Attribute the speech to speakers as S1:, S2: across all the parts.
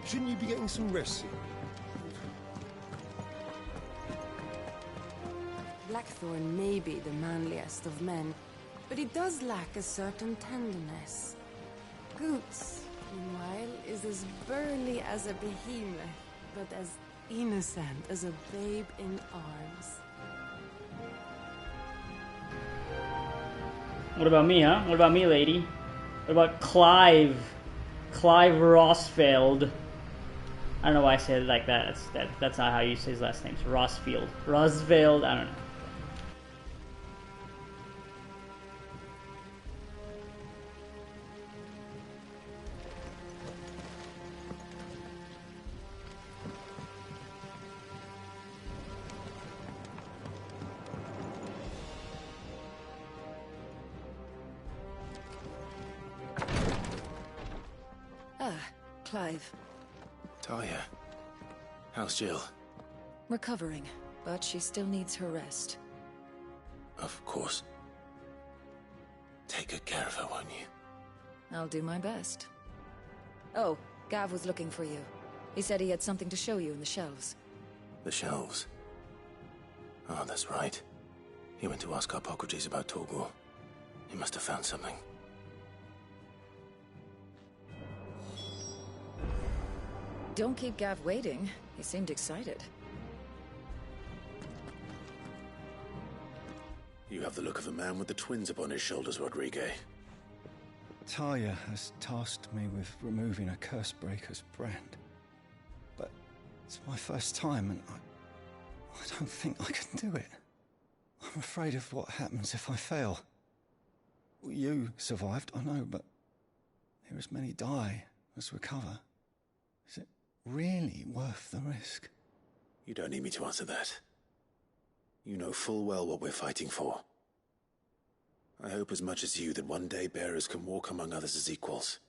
S1: Shouldn't you be getting some rest soon?
S2: Blackthorn may be the manliest of men, but he does lack a certain tenderness. Goots, meanwhile, is as burly as a behemoth, but as innocent as a babe in arms.
S3: What about me, huh? What about me, lady? What about Clive? Clive Rossfeld. I don't know why I said it like that. That's not how you say his last name. It's Rossfield. Rosveld, I don't know.
S4: Clive.
S1: Talia. How's Jill?
S4: Recovering, but she still needs her rest.
S1: Of course. Take good care of her, won't you?
S4: I'll do my best. Oh, Gav was looking for you. He said he had something to show you in the shelves.
S1: The shelves? Oh, that's right. He went to ask Hippocrates about Torgor. He must have found something.
S4: Don't keep Gav waiting. He seemed excited.
S1: You have the look of a man with the twins upon his shoulders, Rodrigue.
S5: Talia has tasked me with removing a Cursebreaker's brand. But it's my first time, and I don't think I can do it. I'm afraid of what happens if I fail. You survived, I know, but here as many die as recover. Is it really worth the risk?
S1: You don't need me to answer that. You know full well what we're fighting for. I hope as much as you that one day bearers can walk among others as equals.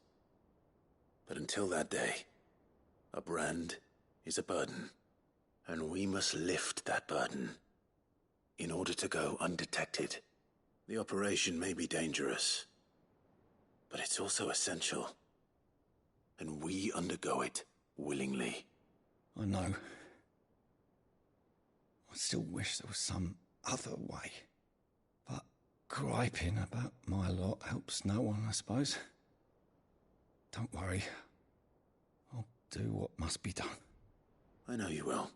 S1: But until that day, a brand is a burden, and we must lift that burden in order to go undetected. The operation may be dangerous, but it's also essential, and we undergo it willingly.
S5: I know. I still wish there was some other way. But griping about my lot helps no one, I suppose. Don't worry. I'll do what must be done.
S1: I know you will.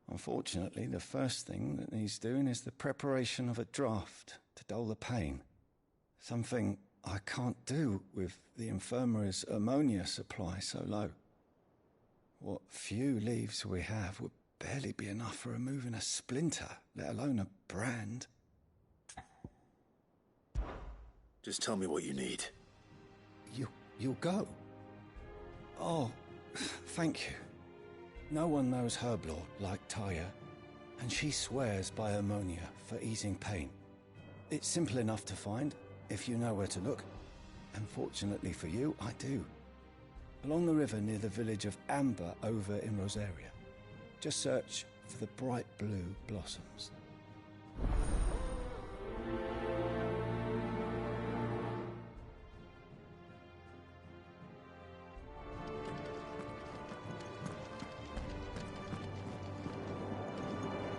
S5: Unfortunately, the first thing that needs doing is the preparation of a draft to dull the pain. Something I can't do with the infirmary's ammonia supply so low. What few leaves we have would barely be enough for removing a splinter, let alone a brand.
S1: Just tell me what you need.
S5: You'll go? Oh, thank you. No one knows Herblore like Talia, and she swears by ammonia for easing pain. It's simple enough to find, if you know where to look. And fortunately for you, I do. Along the river near the village of Amber over in Rosaria. Just search for the bright blue blossoms.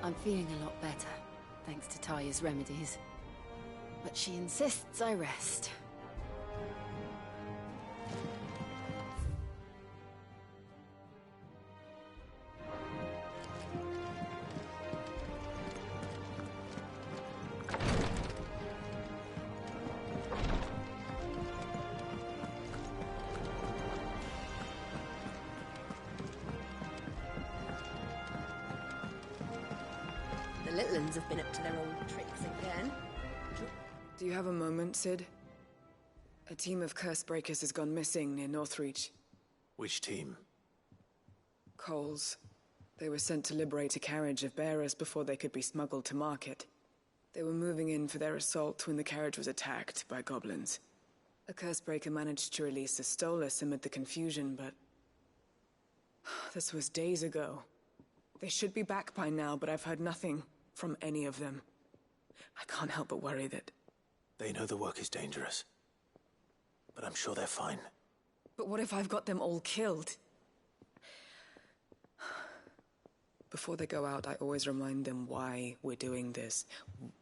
S2: I'm feeling a lot better, thanks to Talia's remedies. But she insists I rest. The little uns have been up to their old tricks again.
S6: Do you have a moment, Sid? A team of Cursebreakers has gone missing near Northreach.
S1: Which team?
S6: Coles. They were sent to liberate a carriage of bearers before they could be smuggled to market. They were moving in for their assault when the carriage was attacked by goblins. A Cursebreaker managed to release a Stolas amid the confusion, but... this was days ago. They should be back by now, but I've heard nothing from any of them. I can't help but worry that...
S1: They know the work is dangerous, but I'm sure they're fine.
S6: But what if I've got them all killed? Before they go out, I always remind them why we're doing this,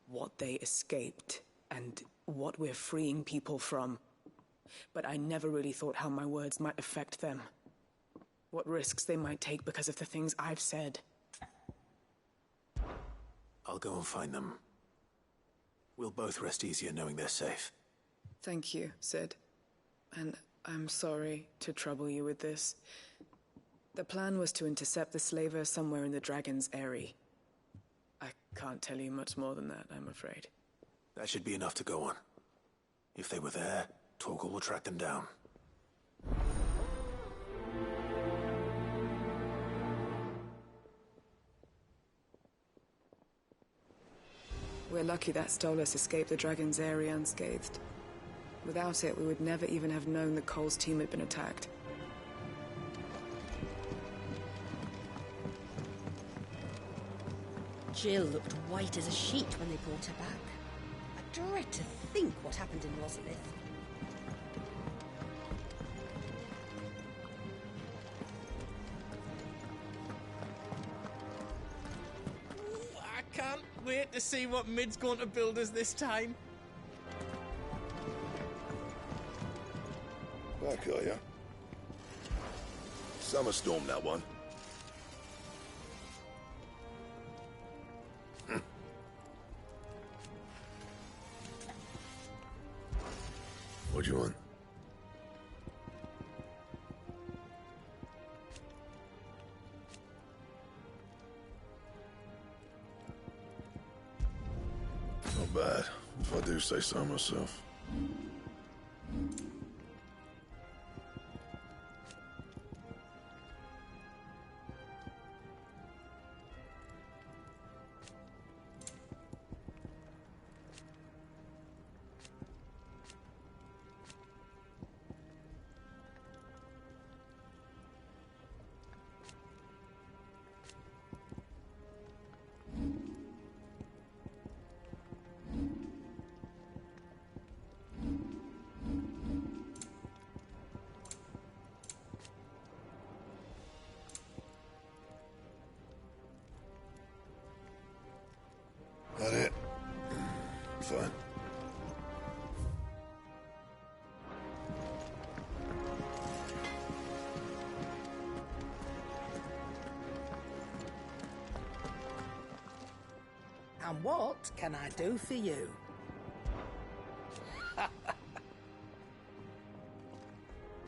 S6: what they escaped, and what we're freeing people from. But I never really thought how my words might affect them. What risks they might take because of the things I've said.
S1: I'll go and find them. We'll both rest easier knowing they're safe.
S6: Thank you, Sid. And I'm sorry to trouble you with this. The plan was to intercept the slaver somewhere in the Dragon's Eyrie. I can't tell you much more than that, I'm afraid.
S1: That should be enough to go on. If they were there, Torgal will track them down.
S6: We're lucky that Stolas escaped the Dragon's Eyrie unscathed. Without it, we would never even have known that Cole's team had been attacked.
S7: Jill looked white as a sheet when they brought her back. I dread to think what happened in Rosalith.
S8: I can't wait to see what Mid's going to build us this time.
S9: Back, are ya? Summer storm, that one. What do you want? Not bad, if I do say so myself. That it? Fine.
S10: And what can I do for you?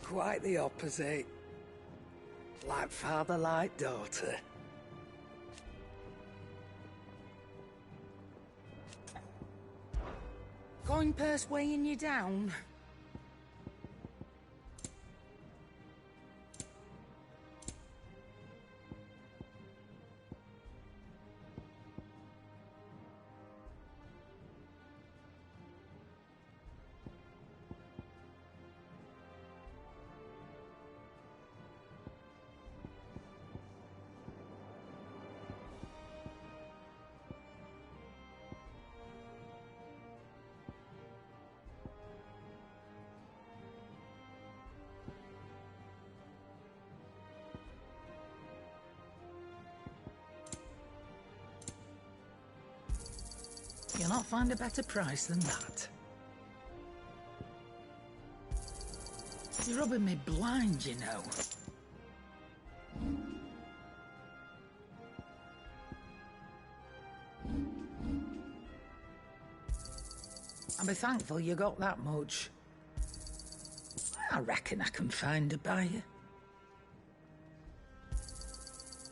S10: Quite the opposite. Like father, like daughter. Coin purse weighing you down? You'll not find a better price than that. You're rubbing me blind, you know. I'll be thankful you got that much. I reckon I can find a buyer.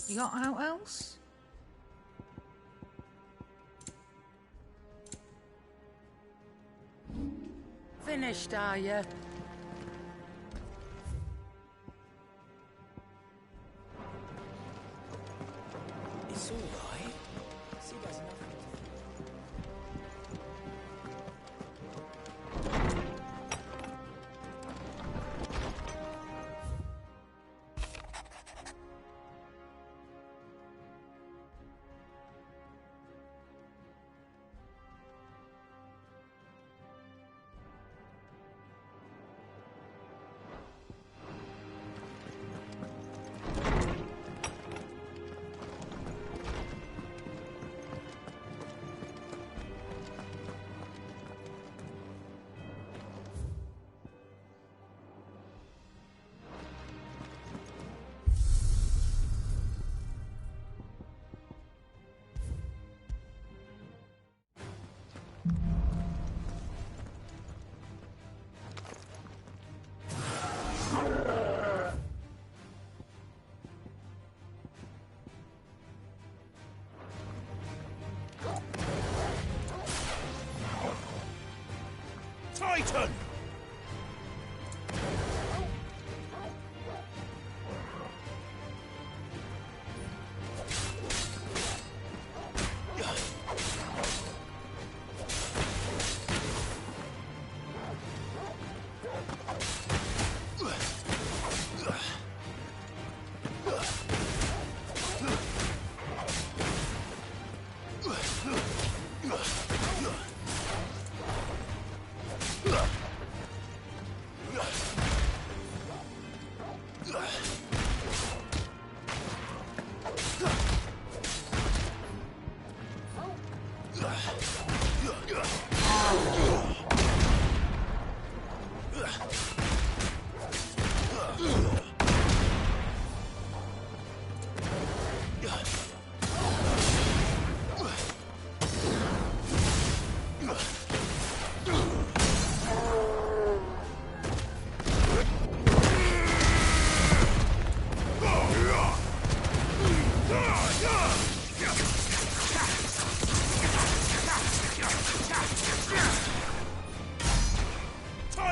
S10: You got out else? Finished, are you?
S8: It's all right. See, there's nothing.
S1: Titan!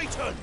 S1: Titan!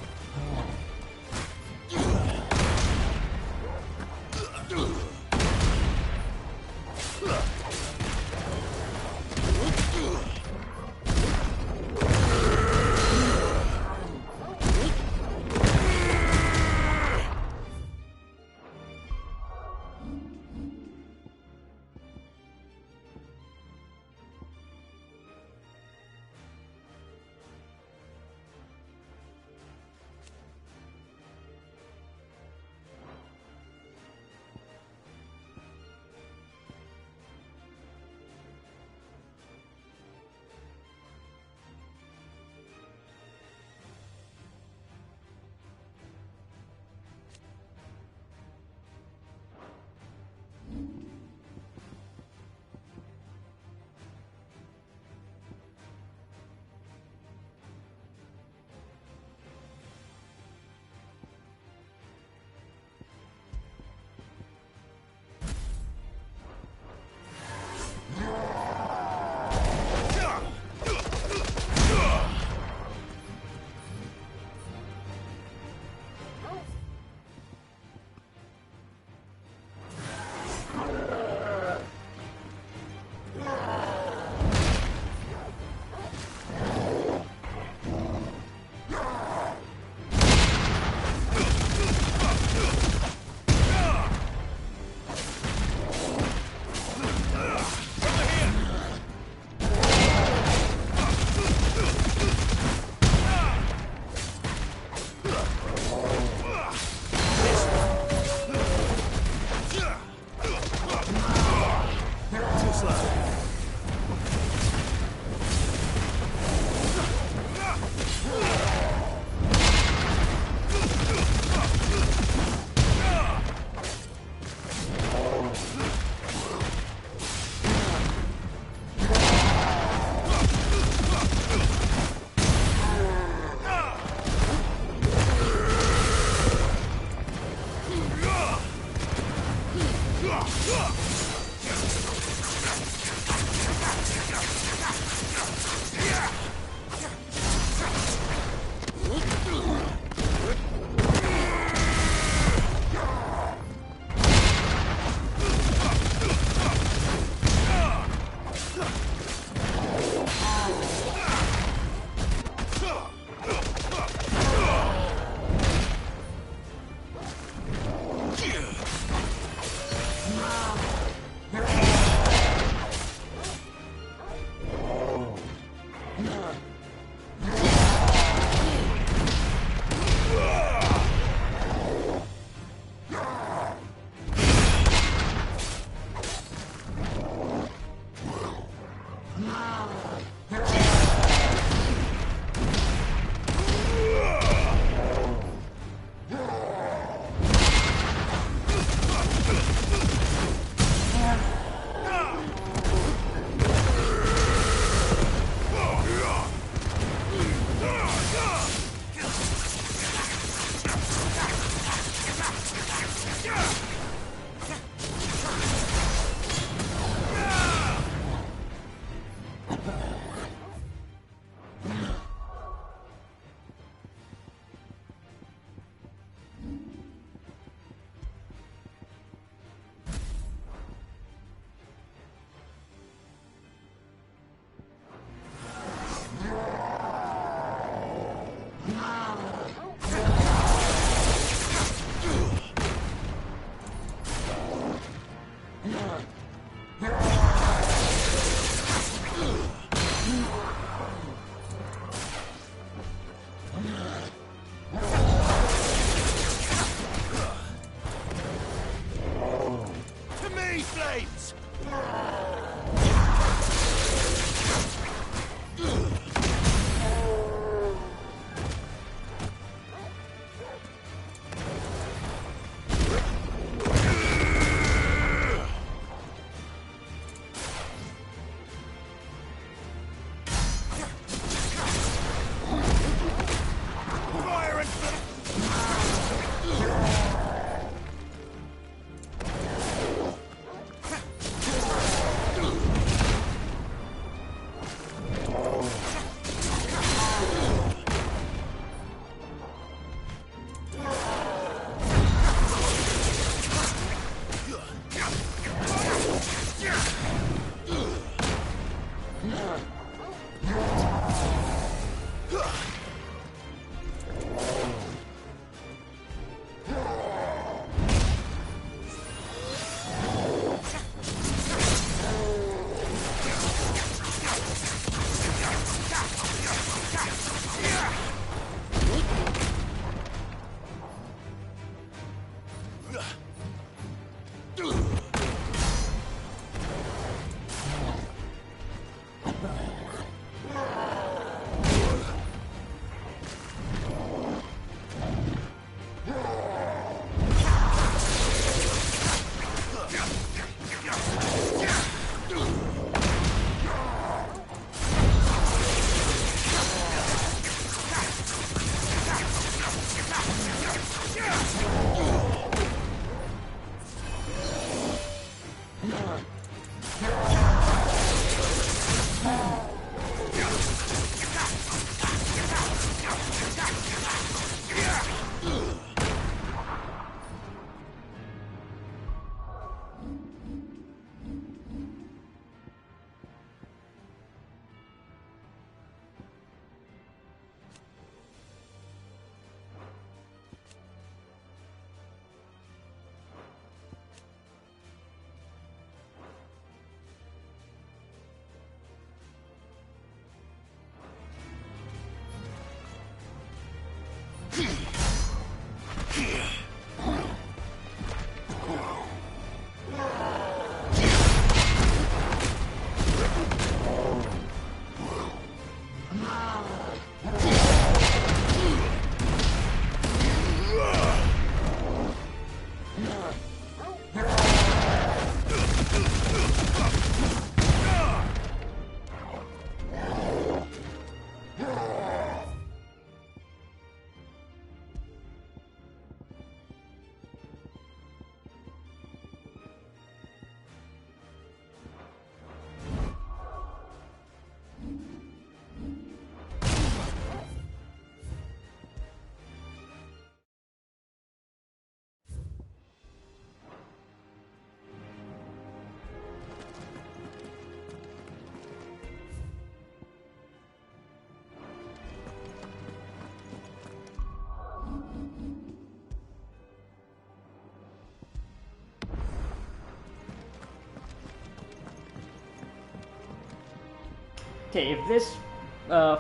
S3: Okay, if this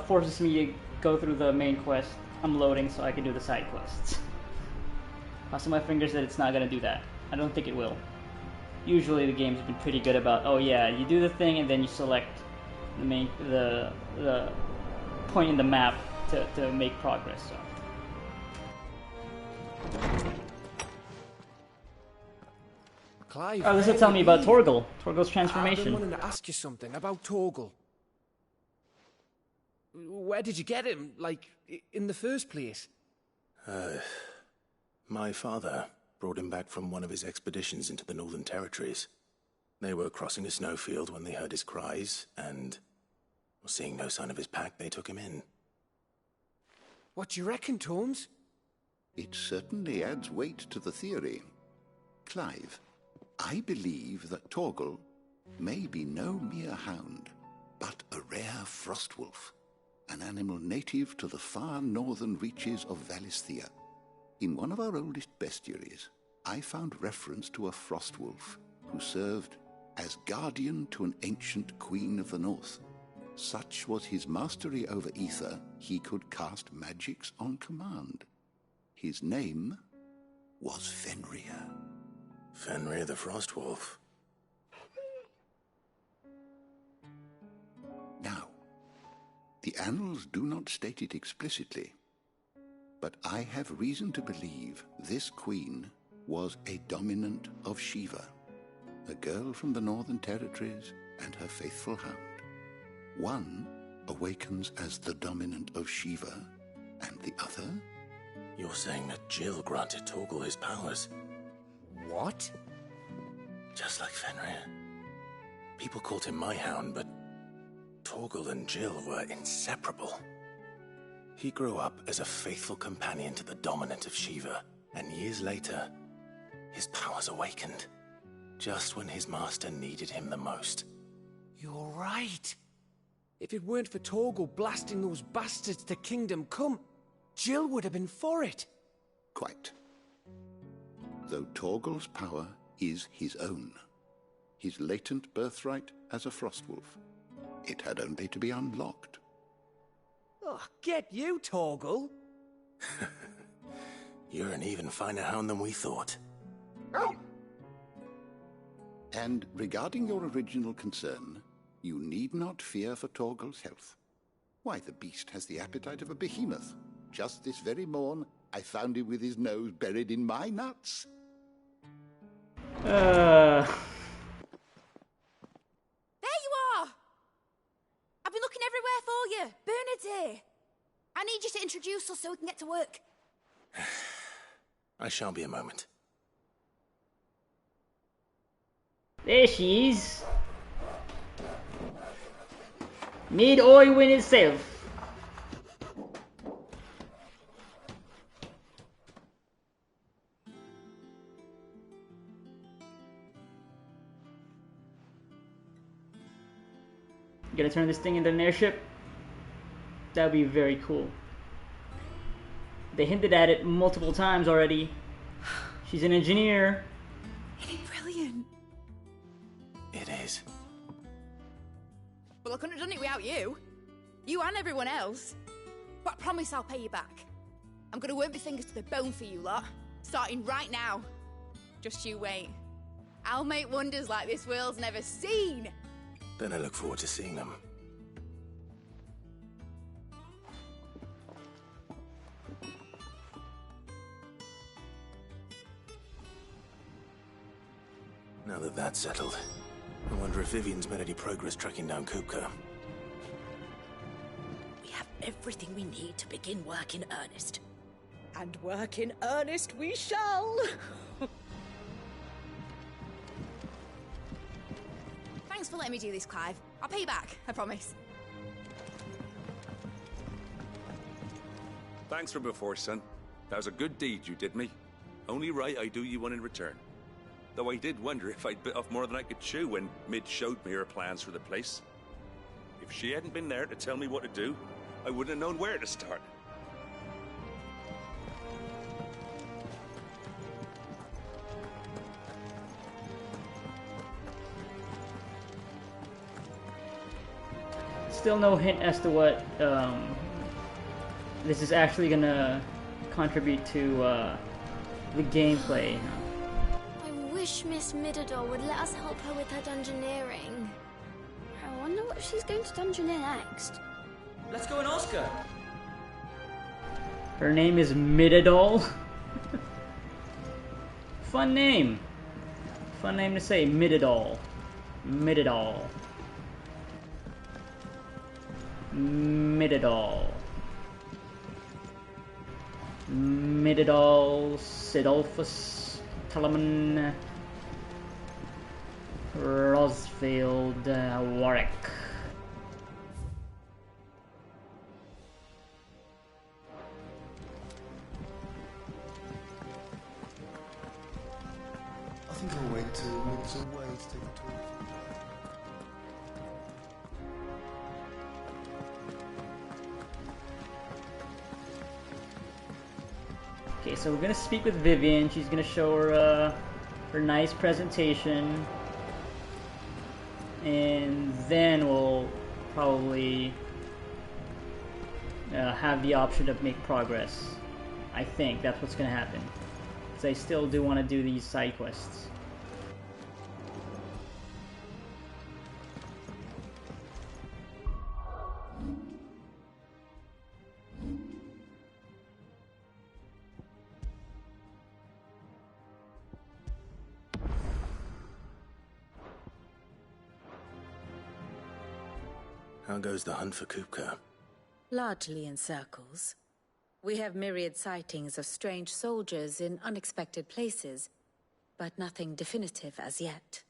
S3: forces me to go through the main quest, I'm loading so I can do the side quests. Crossing my fingers that it's not gonna do that. I don't think it will. Usually the game's been pretty good about, oh yeah, you do the thing and then you select the point in the map to make progress. So.
S11: Clive,
S3: Oh, this will tell me about Torgal. Torgal's transformation.
S11: I've been wanting to ask you something about Torgal. Where did you get him? Like, in the first place?
S1: My father brought him back from one of his expeditions into the Northern Territories. They were crossing a snowfield when they heard his cries, and seeing no sign of his pack, they took him in.
S11: What do you reckon, Torms?
S12: It certainly adds weight to the theory. Clive, I believe that Torgal may be no mere hound, but a rare frostwolf, an animal native to the far northern reaches of Valisthea. In one of our oldest bestiaries, I found reference to a frostwolf who served as guardian to an ancient queen of the north. Such was his mastery over ether, he could cast magics on command. His name was Fenrir.
S1: Fenrir the Frostwolf.
S12: The annals do not state it explicitly, but I have reason to believe this queen was a dominant of Shiva, a girl from the Northern Territories and her faithful hound. One awakens as the dominant of Shiva, and the other?
S1: You're saying that Jill granted Torgal his powers?
S8: What?
S1: Just like Fenrir. People called him my hound, but Torgal and Jill were inseparable. He grew up as a faithful companion to the dominant of Shiva, and years later, his powers awakened, just when his master needed him the most.
S11: You're right. If it weren't for Torgal blasting those bastards to Kingdom Come, Jill would have been for it.
S12: Quite. Though Torgal's power is his own, his latent birthright as a Frostwolf, it had only to be unlocked.
S11: Oh, get you, Torgal!
S1: You're an even finer hound than we thought.
S12: And regarding your original concern, you need not fear for Torgal's health. Why, the beast has the appetite of a behemoth. Just this very morn, I found him with his nose buried in my nuts.
S7: There you are! I've been looking everywhere for you. Bernard's here. I need you to introduce us so we can get to work.
S1: I shall be a moment.
S3: There she is. Mid-Oywin itself. Gonna turn this thing into an airship? That'd be very cool. They hinted at it multiple times already. She's an engineer.
S7: Isn't it brilliant?
S1: It is.
S7: Well, I couldn't have done it without you. You and everyone else. But I promise I'll pay you back. I'm gonna work my fingers to the bone for you lot. Starting right now. Just you wait. I'll make wonders like this world's never seen.
S1: Then I look forward to seeing them. Now that that's settled, I wonder if Vivian's made any progress tracking down Kupka.
S7: We have everything we need to begin work in earnest.
S13: And work in earnest we shall!
S7: Thanks for letting me do this, Clive. I'll pay you back, I promise.
S14: Thanks for before, son. That was a good deed you did me. Only right I do you one in return. Though I did wonder if I'd bit off more than I could chew when Mid showed me her plans for the place. If she hadn't been there to tell me what to do, I wouldn't have known where to start.
S3: Still no hint as to what this is actually gonna contribute to the gameplay.
S15: I wish Miss Midador would let us help her with her dungeoneering. I wonder what she's going to dungeoneer next.
S16: Let's go and ask her.
S3: Her name is Midadol. Fun name. Fun name to say, Midadol. Midadol. Midadol. Midadol, Sidolphus, Telemon, Rosfield, Warwick.
S17: I think I'll wait till Mid's away to take a talk.
S3: Okay, so we're gonna speak with Vivian. She's gonna show her her nice presentation, and then we'll probably have the option to make progress. I think that's what's gonna happen, because I still do want to do these side quests.
S1: How goes the hunt for Kupka?
S18: Largely in circles. We have myriad sightings of strange soldiers in unexpected places, but nothing definitive as yet.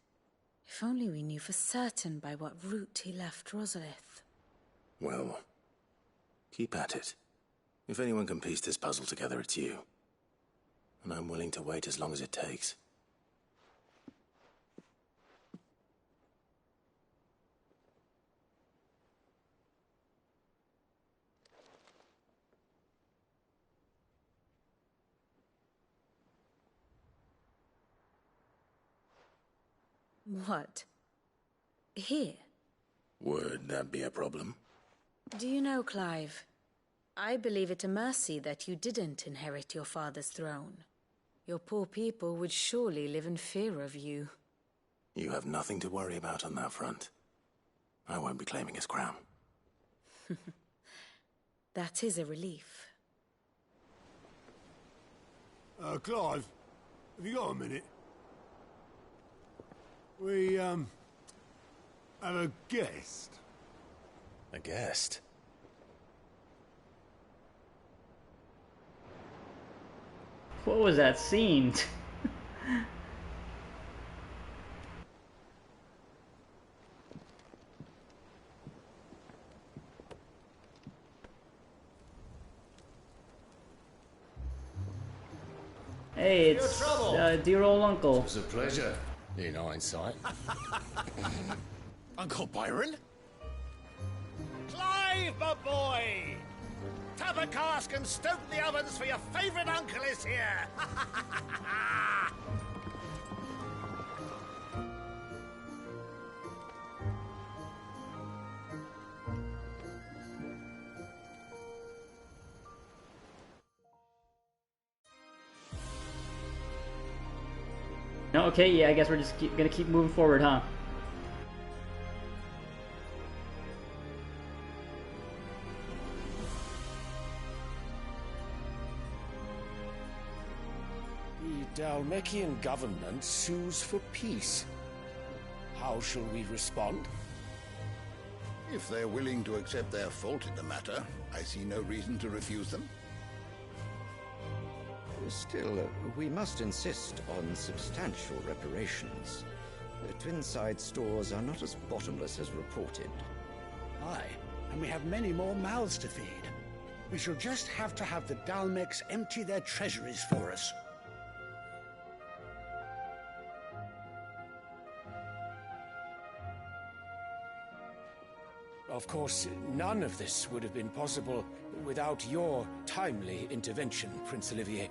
S18: If only we knew for certain by what route he left Rosalith.
S1: Well, keep at it. If anyone can piece this puzzle together, it's you. And I'm willing to wait as long as it takes.
S18: What? Here?
S1: Would that be a problem?
S18: Do you know, Clive? I believe it a mercy that you didn't inherit your father's throne. Your poor people would surely live in fear of you.
S1: You have nothing to worry about on that front. I won't be claiming his crown.
S18: That is a relief.
S19: Clive, have you got a minute? We, have a guest.
S1: A guest?
S3: What was that scene? Hey, it's dear old uncle.
S20: It was a pleasure, in hindsight.
S8: Uncle Byron?
S21: Clive, my boy! Tap a cask and stoke the ovens for your favourite uncle is here!
S3: No, okay, yeah, I guess we're just gonna keep moving forward, huh?
S5: The Dalmekian government sues for peace. How shall we respond?
S12: If they're willing to accept their fault in the matter, I see no reason to refuse them.
S22: Still, we must insist on substantial reparations. The Twinside stores are not as bottomless as reported.
S23: Aye, and we have many more mouths to feed. We shall just have to have the Dalmecs empty their treasuries for us.
S5: Of course, none of this would have been possible without your timely intervention, Prince Olivier.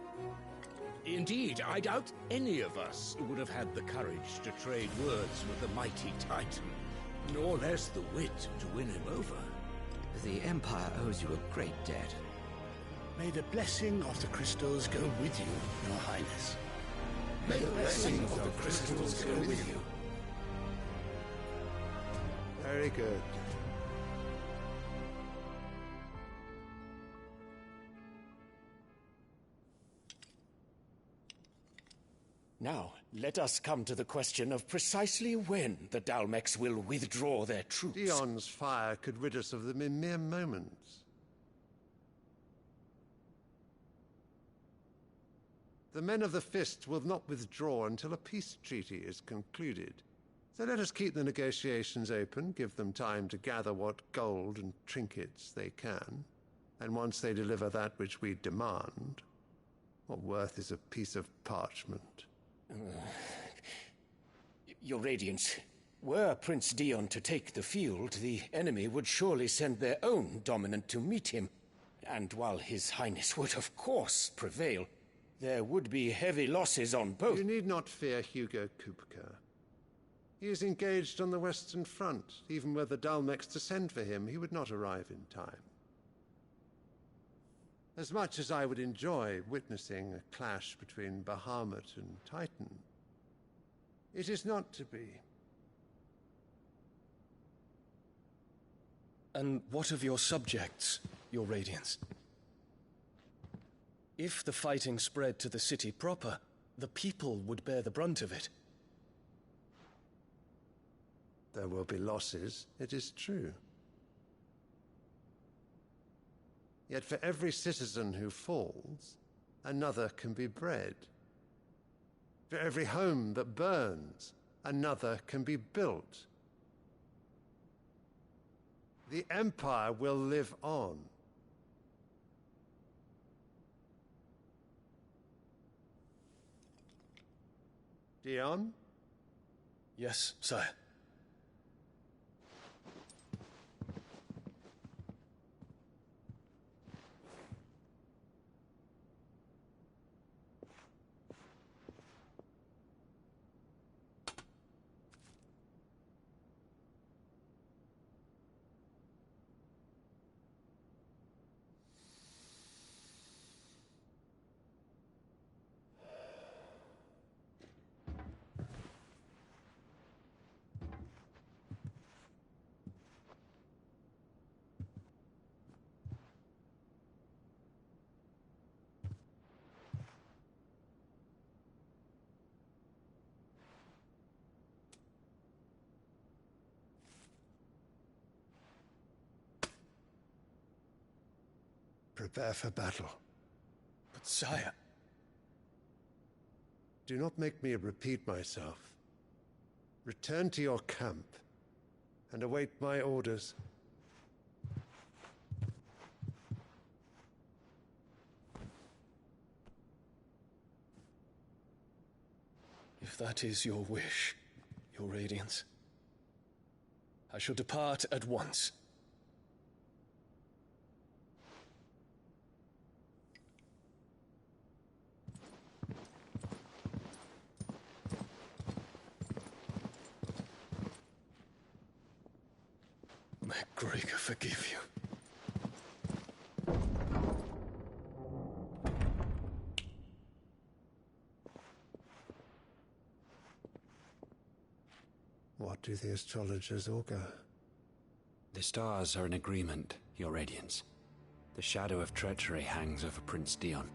S20: Indeed, I doubt any of us would have had the courage to trade words with the mighty Titan, nor less the wit to win him over.
S22: The Empire owes you a great debt.
S23: May the blessing of the crystals go with you, Your Highness.
S20: May the blessing of the crystals go with you.
S19: Very good.
S5: Now, let us come to the question of precisely when the Dalmecs will withdraw their troops.
S19: Dion's fire could rid us of them in mere moments. The men of the Fist will not withdraw until a peace treaty is concluded. So let us keep the negotiations open, give them time to gather what gold and trinkets they can, and once they deliver that which we demand, what worth is a piece of parchment?
S5: Your Radiance, were Prince Dion to take the field, the enemy would surely send their own dominant to meet him. And while His Highness would of course prevail, there would be heavy losses on both.
S19: You need not fear Hugo Kupka. He is engaged on the Western Front. Even were the Dalmecs to send for him, he would not arrive in time. As much as I would enjoy witnessing a clash between Bahamut and Titan, it is not to be.
S24: And what of your subjects, Your Radiance? If the fighting spread to the city proper, the people would bear the brunt of it.
S19: There will be losses, it is true. Yet for every citizen who falls, another can be bred. For every home that burns, another can be built. The Empire will live on. Dion?
S24: Yes, sire.
S19: Prepare for battle.
S24: But sire...
S19: Do not make me repeat myself. Return to your camp and await my orders.
S24: If that is your wish, your Radiance, I shall depart at once. May Gregor forgive you.
S19: What do the astrologers augur?
S2: The stars are in agreement, Your Radiance. The shadow of treachery hangs over Prince Dion.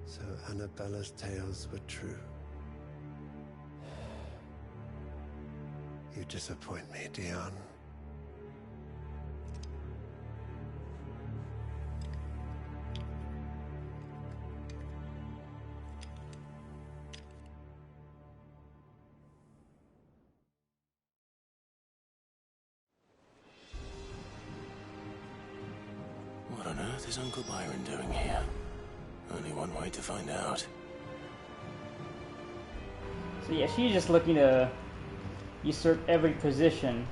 S19: So Annabella's tales were true. You disappoint me, Dion.
S1: What on earth is Uncle Byron doing here? Only one way to find out.
S3: So yeah, she's just looking to usurp every position,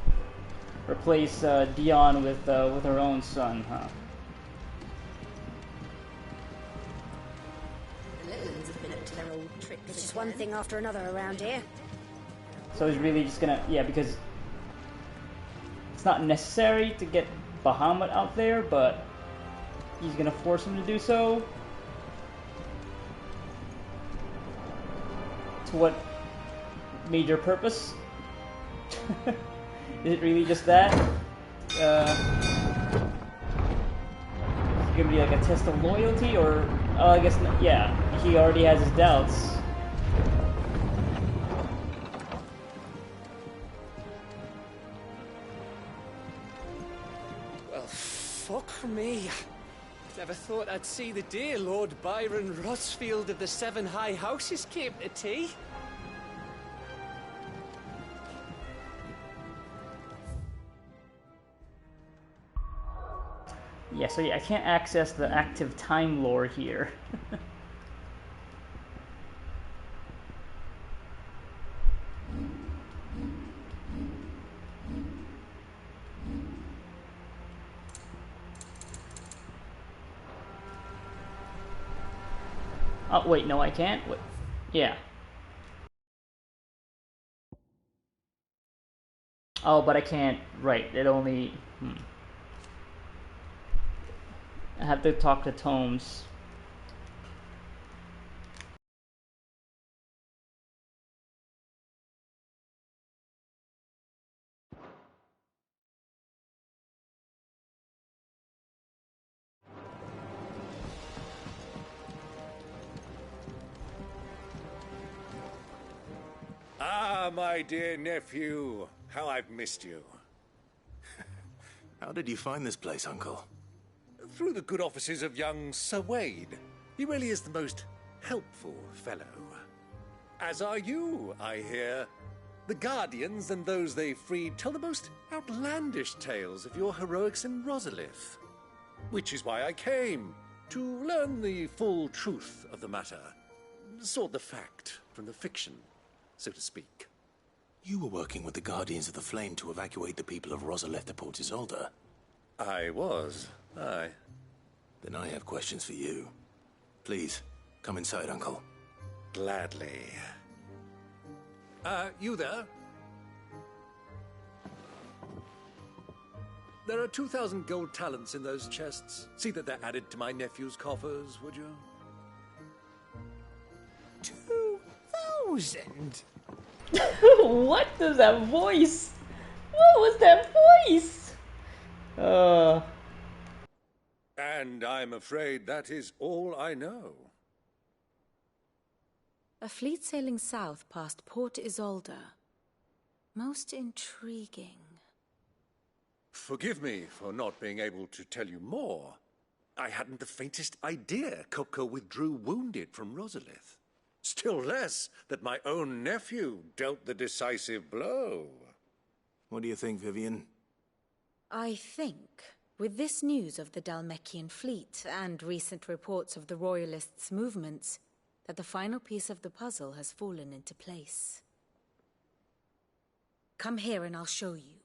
S3: replace Dion with her own son, huh?
S4: The little ones have been up to their old tricks. It's just one thing after another around here.
S3: So he's really just gonna, yeah, because it's not necessary to get Bahamut out there, but he's gonna force him to do so. To what major purpose? Is it really just that? Is it gonna be like a test of loyalty, or I guess not, yeah, he already has his doubts.
S11: Well, fuck me. Never thought I'd see the day Lord Byron Rosfield of the Seven High Houses came to tea.
S3: Yeah, so yeah, I can't access the active time lore here. Oh, wait, no, I can't? Wait. Yeah. Oh, but I can't, right, it only... I have to talk to Tomes.
S21: Ah, Ah, my dear nephew. How I've missed you.
S1: How did you find this place, Uncle?
S21: Through the good offices of young Sir Wade. He really is the most helpful fellow. As are you, I hear. The Guardians and those they freed tell the most outlandish tales of your heroics in Rosalith. Which is why I came, to learn the full truth of the matter. Sort the fact from the fiction, so to speak.
S1: You were working with the Guardians of the Flame to evacuate the people of Rosalith to Port Isolde.
S21: I was, aye.
S1: Then I have questions for you. Please, come inside, Uncle.
S21: Gladly. You there? There are 2,000 gold talents in those chests. See that they're added to my nephew's coffers, would you?
S3: 2,000? What is that voice? What was that voice?
S21: And I'm afraid that is all I know.
S18: A fleet sailing south past Port Isolde. Most intriguing.
S21: Forgive me for not being able to tell you more. I hadn't the faintest idea Kupka withdrew wounded from Rosalith. Still less that my own nephew dealt the decisive blow.
S1: What do you think, Vivian?
S18: I think, with this news of the Dalmekian fleet and recent reports of the Royalists' movements, that the final piece of the puzzle has fallen into place. Come here and I'll show you.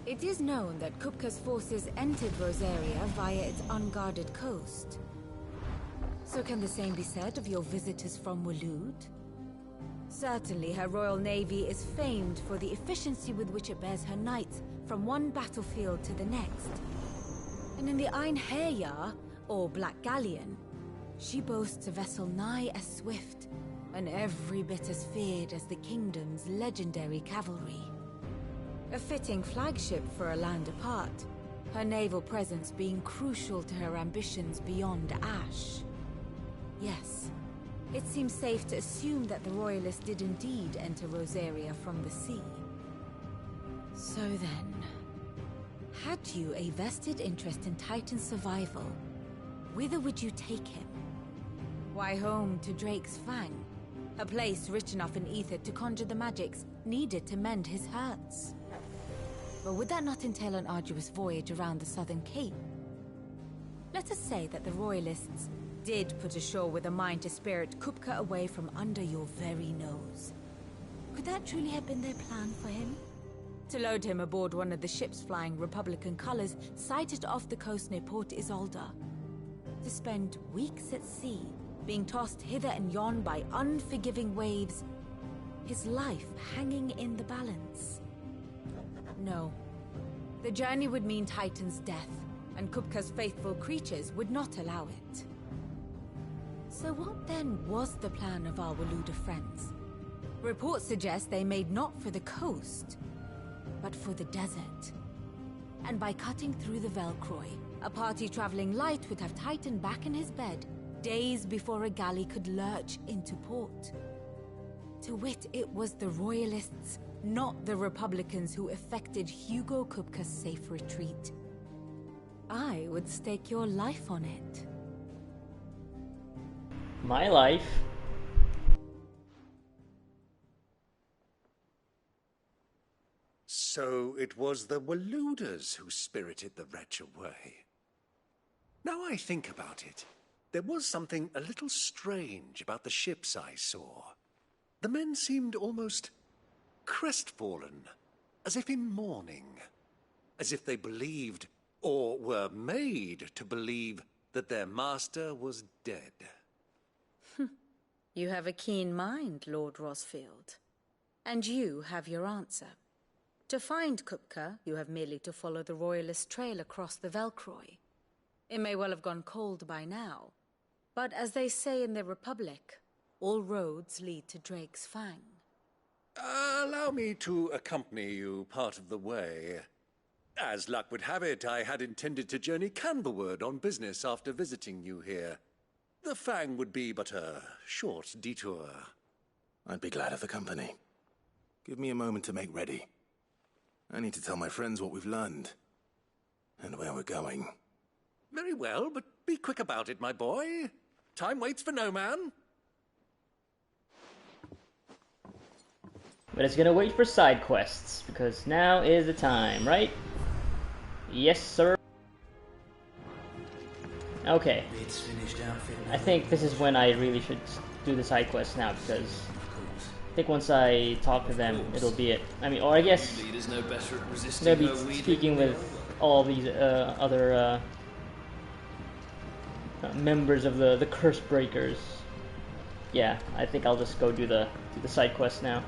S18: It is known that Kupka's forces entered Rosaria via its unguarded coast. So can the same be said of your visitors from Waloed? Certainly her Royal Navy is famed for the efficiency with which it bears her knights from one battlefield to the next. And in the Einherjar, or Black Galleon, she boasts a vessel nigh as swift and every bit as feared as the kingdom's legendary cavalry. A fitting flagship for a land apart, her naval presence being crucial to her ambitions beyond Ash. Yes, it seems safe to assume that the Royalists did indeed enter Rosaria from the sea. So then, had you a vested interest in Titan's survival, whither would you take him? Why, home to Drake's Fang, a place rich enough in ether to conjure the magics needed to mend his hurts. But would that not entail an arduous voyage around the southern cape? Let us say that the Royalists did put ashore with a mind to spirit Kupka away from under your very nose. Could that truly have been their plan for him? To load him aboard one of the ships flying Republican colors sighted off the coast near Port Isolde. To spend weeks at sea, being tossed hither and yon by unforgiving waves, his life hanging in the balance. No. The journey would mean Titan's death, and Kupka's faithful creatures would not allow it. So what then was the plan of our Waluda friends? Reports suggest they made not for the coast, but for the desert. And by cutting through the Velcroy, a party traveling light would have Titan back in his bed days before a galley could lurch into port. To wit, it was the Royalists, not the Republicans, who effected Hugo Kupka's safe retreat. I would stake your life on it.
S3: My life?
S21: So it was the Waluders who spirited the wretch away. Now I think about it, there was something a little strange about the ships I saw. The men seemed almost crestfallen, as if in mourning, as if they believed, or were made to believe, that their master was dead.
S18: You have a keen mind, Lord Rosfield. And you have your answer. To find Kupka, you have merely to follow the Royalist trail across the Velcroy. It may well have gone cold by now, but as they say in the Republic, all roads lead to Drake's Fang.
S21: Allow me to accompany you part of the way. As luck would have it, I had intended to journey Canberward on business after visiting you here. The Fang would be but a short detour.
S1: I'd be glad of the company. Give me a moment to make ready. I need to tell my friends what we've learned. And where we're going.
S21: Very well, but be quick about it, my boy. Time waits for no man.
S3: But it's gonna wait for side quests, because now is the time, right? Yes, sir. Okay. I think this is when I really should do the side quests now, because I think once I talk to them, it'll be it. I mean, or I guess they'll be speaking with all these other members of the Curse Breakers. Yeah, I think I'll just go do the side quest now.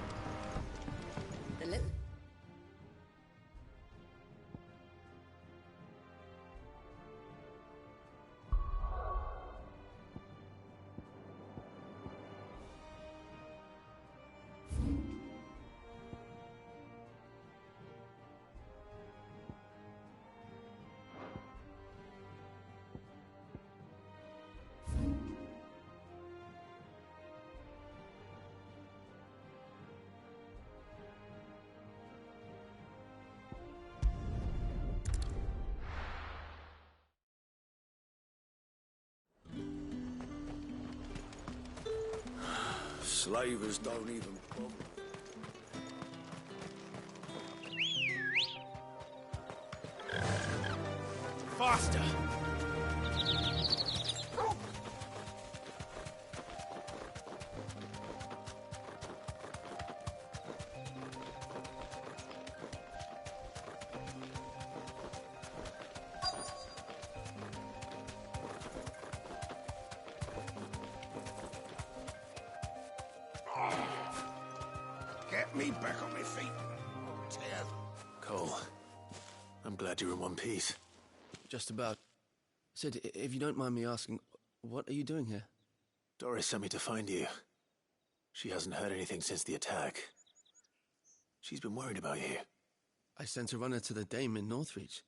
S1: Slavers don't even bother.
S8: Faster!
S1: Get me back on my feet. Tear them. Cole, I'm glad you're in one piece.
S6: Just about. Sid, if you don't mind me asking, what are you doing here?
S1: Doris sent me to find you. She hasn't heard anything since the attack. She's been worried about you.
S6: I sent a runner to the Dame in Northreach.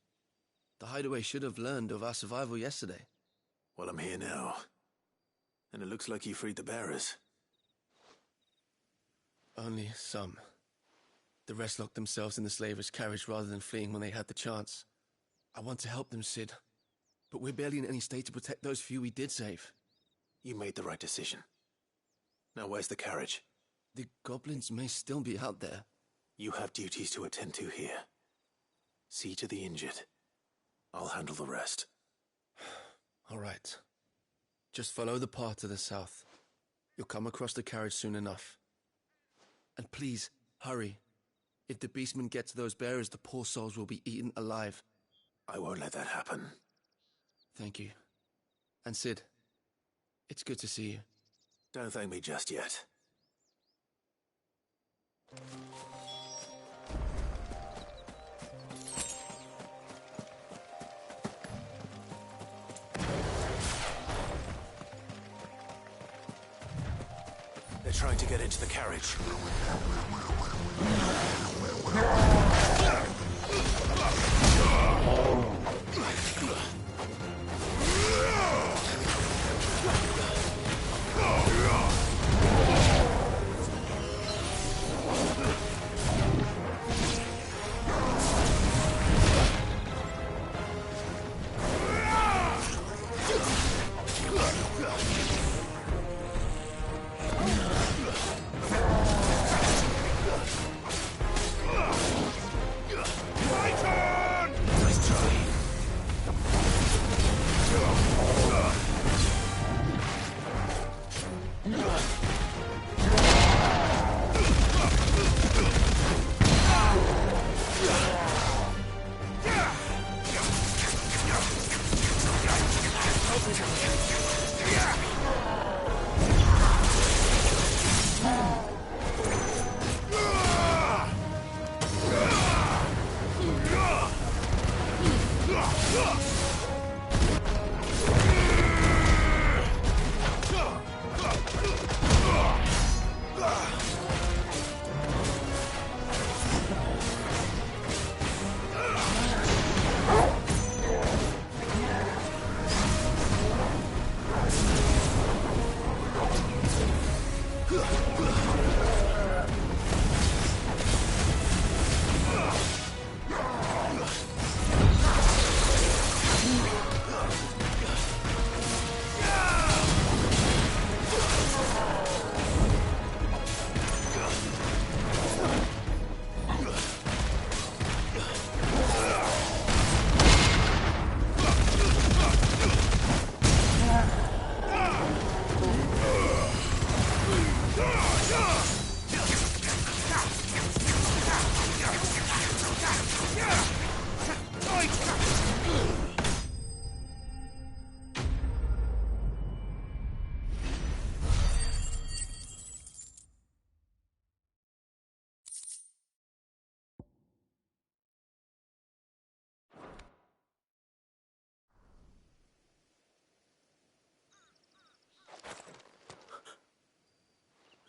S6: The hideaway should have learned of our survival yesterday.
S1: Well, I'm here now. And it looks like you freed the bearers.
S6: Only some. The rest locked themselves in the slaver's carriage rather than fleeing when they had the chance. I want to help them, Sid. But we're barely in any state to protect those few we did save.
S1: You made the right decision. Now where's the carriage?
S6: The goblins may still be out there.
S1: You have duties to attend to here. See to the injured. I'll handle the rest.
S6: All right. Just follow the path to the south. You'll come across the carriage soon enough. And please, hurry. If the beastmen get to those bearers, the poor souls will be eaten alive.
S1: I won't let that happen.
S6: Thank you. And Sid, it's good to see you.
S1: Don't thank me just yet. They're trying to get into the carriage.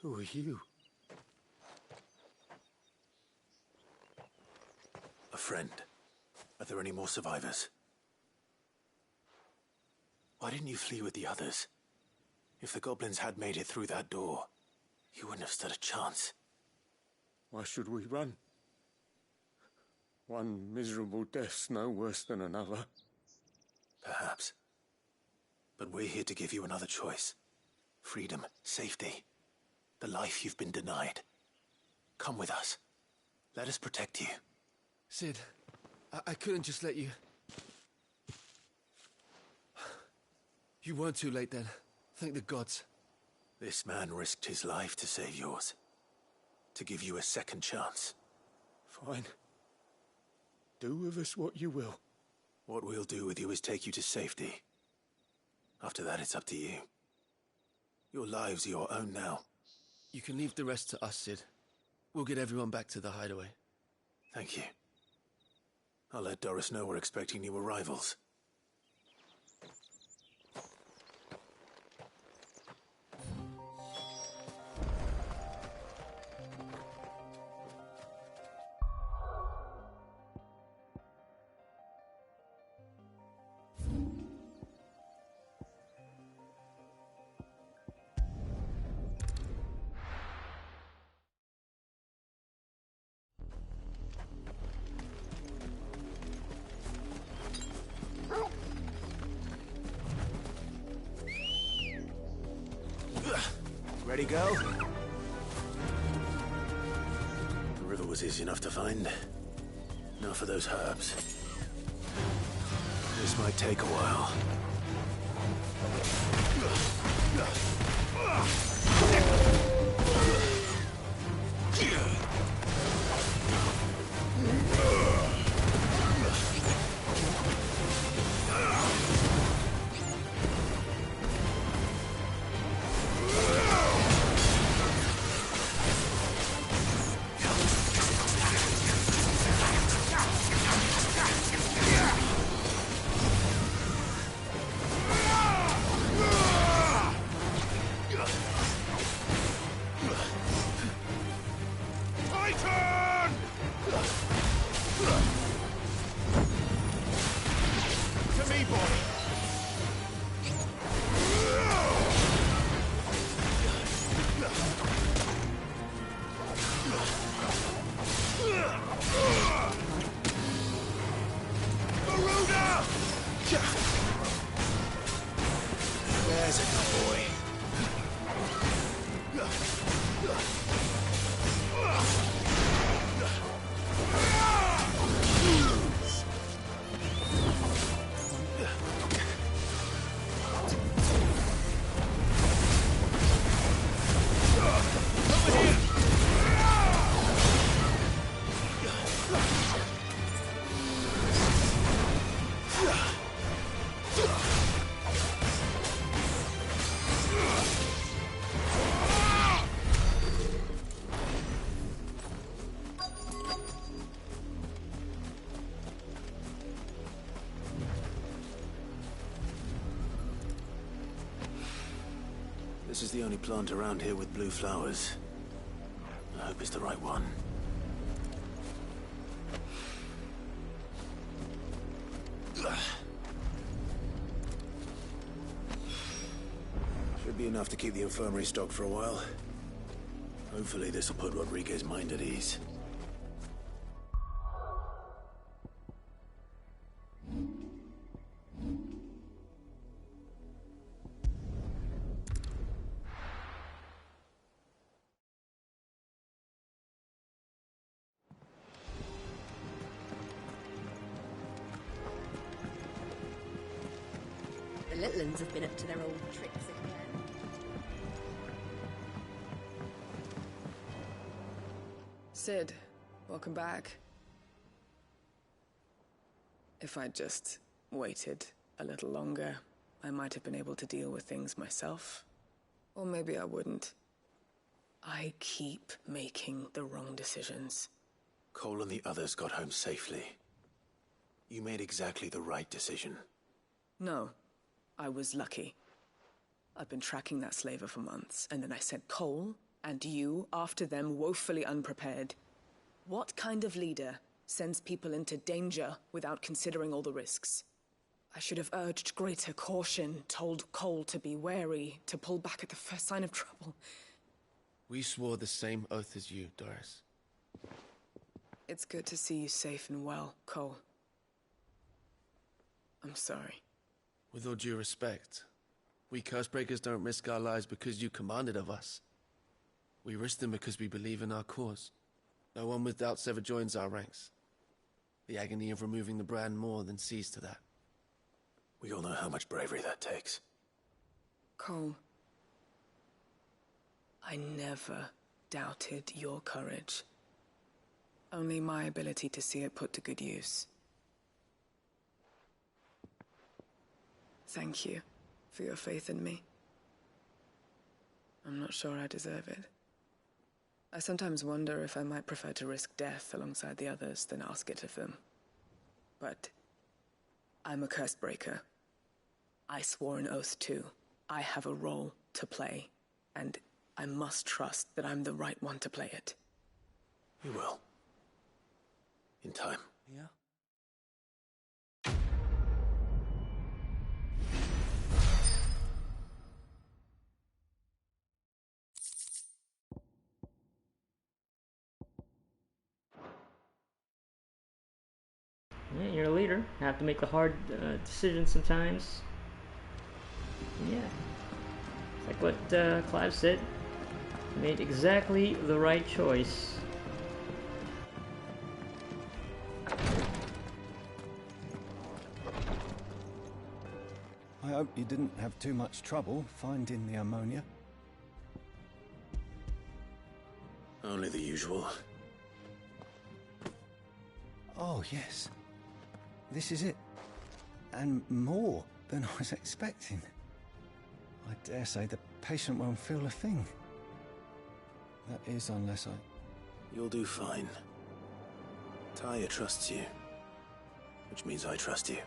S21: Who are you?
S1: A friend. Are there any more survivors? Why didn't you flee with the others? If the goblins had made it through that door, you wouldn't have stood a chance.
S21: Why should we run? One miserable death's no worse than another.
S1: Perhaps. But we're here to give you another choice. Freedom, safety, the life you've been denied. Come with us. Let us protect you.
S6: Sid, I couldn't just let you... You weren't too late then. Thank the gods.
S1: This man risked his life to save yours. To give you a second chance.
S21: Fine. Do with us what you will.
S1: What we'll do with you is take you to safety. After that, it's up to you. Your lives are your own now.
S6: You can leave the rest to us, Sid. We'll get everyone back to the hideaway.
S1: Thank you. I'll let Doris know we're expecting new arrivals. Ready, go? The river was easy enough to find. Now for those herbs. This might take a while. There's a good boy. This is the only plant around here with blue flowers. I hope it's the right one. Should be enough to keep the infirmary stocked for a while. Hopefully this will put Rodriguez's mind at ease.
S4: The little ones have been up to their old tricks again.
S7: Sid, welcome back. If I'd just waited a little longer, I might have been able to deal with things myself. Or maybe I wouldn't. I keep making the wrong decisions.
S1: Cole and the others got home safely. You made exactly the right decision.
S7: No, I was lucky. I've been tracking that slaver for months, and then I sent Cole and you after them, woefully unprepared. What kind of leader sends people into danger without considering all the risks? I should have urged greater caution, told Cole to be wary, to pull back at the first sign of trouble.
S6: We swore the same oath as you, Doris.
S7: It's good to see you safe and well, Cole. I'm sorry.
S6: With all due respect, we Cursebreakers don't risk our lives because you commanded of us. We risk them because we believe in our cause. No one with doubts ever joins our ranks. The agony of removing the brand more than sees to that.
S1: We all know how much bravery that takes.
S7: Cole, I never doubted your courage. Only my ability to see it put to good use. Thank you for your faith in me. I'm not sure I deserve it. I sometimes wonder if I might prefer to risk death alongside the others than ask it of them. But I'm a Cursebreaker. I swore an oath too. I have a role to play, and I must trust that I'm the right one to play it.
S1: You will. In time.
S7: Yeah.
S3: Yeah, you're a leader. You have to make the hard decisions sometimes. Yeah. It's like what Clive said. You made exactly the right choice.
S5: I hope you didn't have too much trouble finding the ammonia.
S1: Only the usual.
S5: Oh, yes. This is it. And more than I was expecting. I dare say the patient won't feel a thing. That is, unless I...
S1: You'll do fine. Tyre trusts you. Which means I trust you.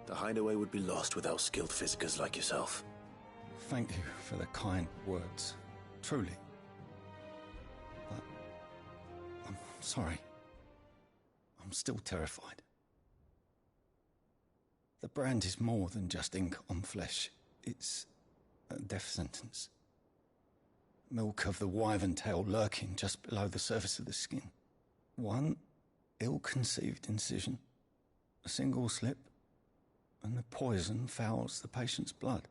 S1: The hideaway would be lost without skilled physicers like yourself.
S5: Thank you for the kind words. Truly. But... I'm sorry. I'm still terrified. The brand is more than just ink on flesh. It's a death sentence. Milk of the wyvern tail lurking just below the surface of the skin. One ill-conceived incision, a single slip, and the poison fouls the patient's blood.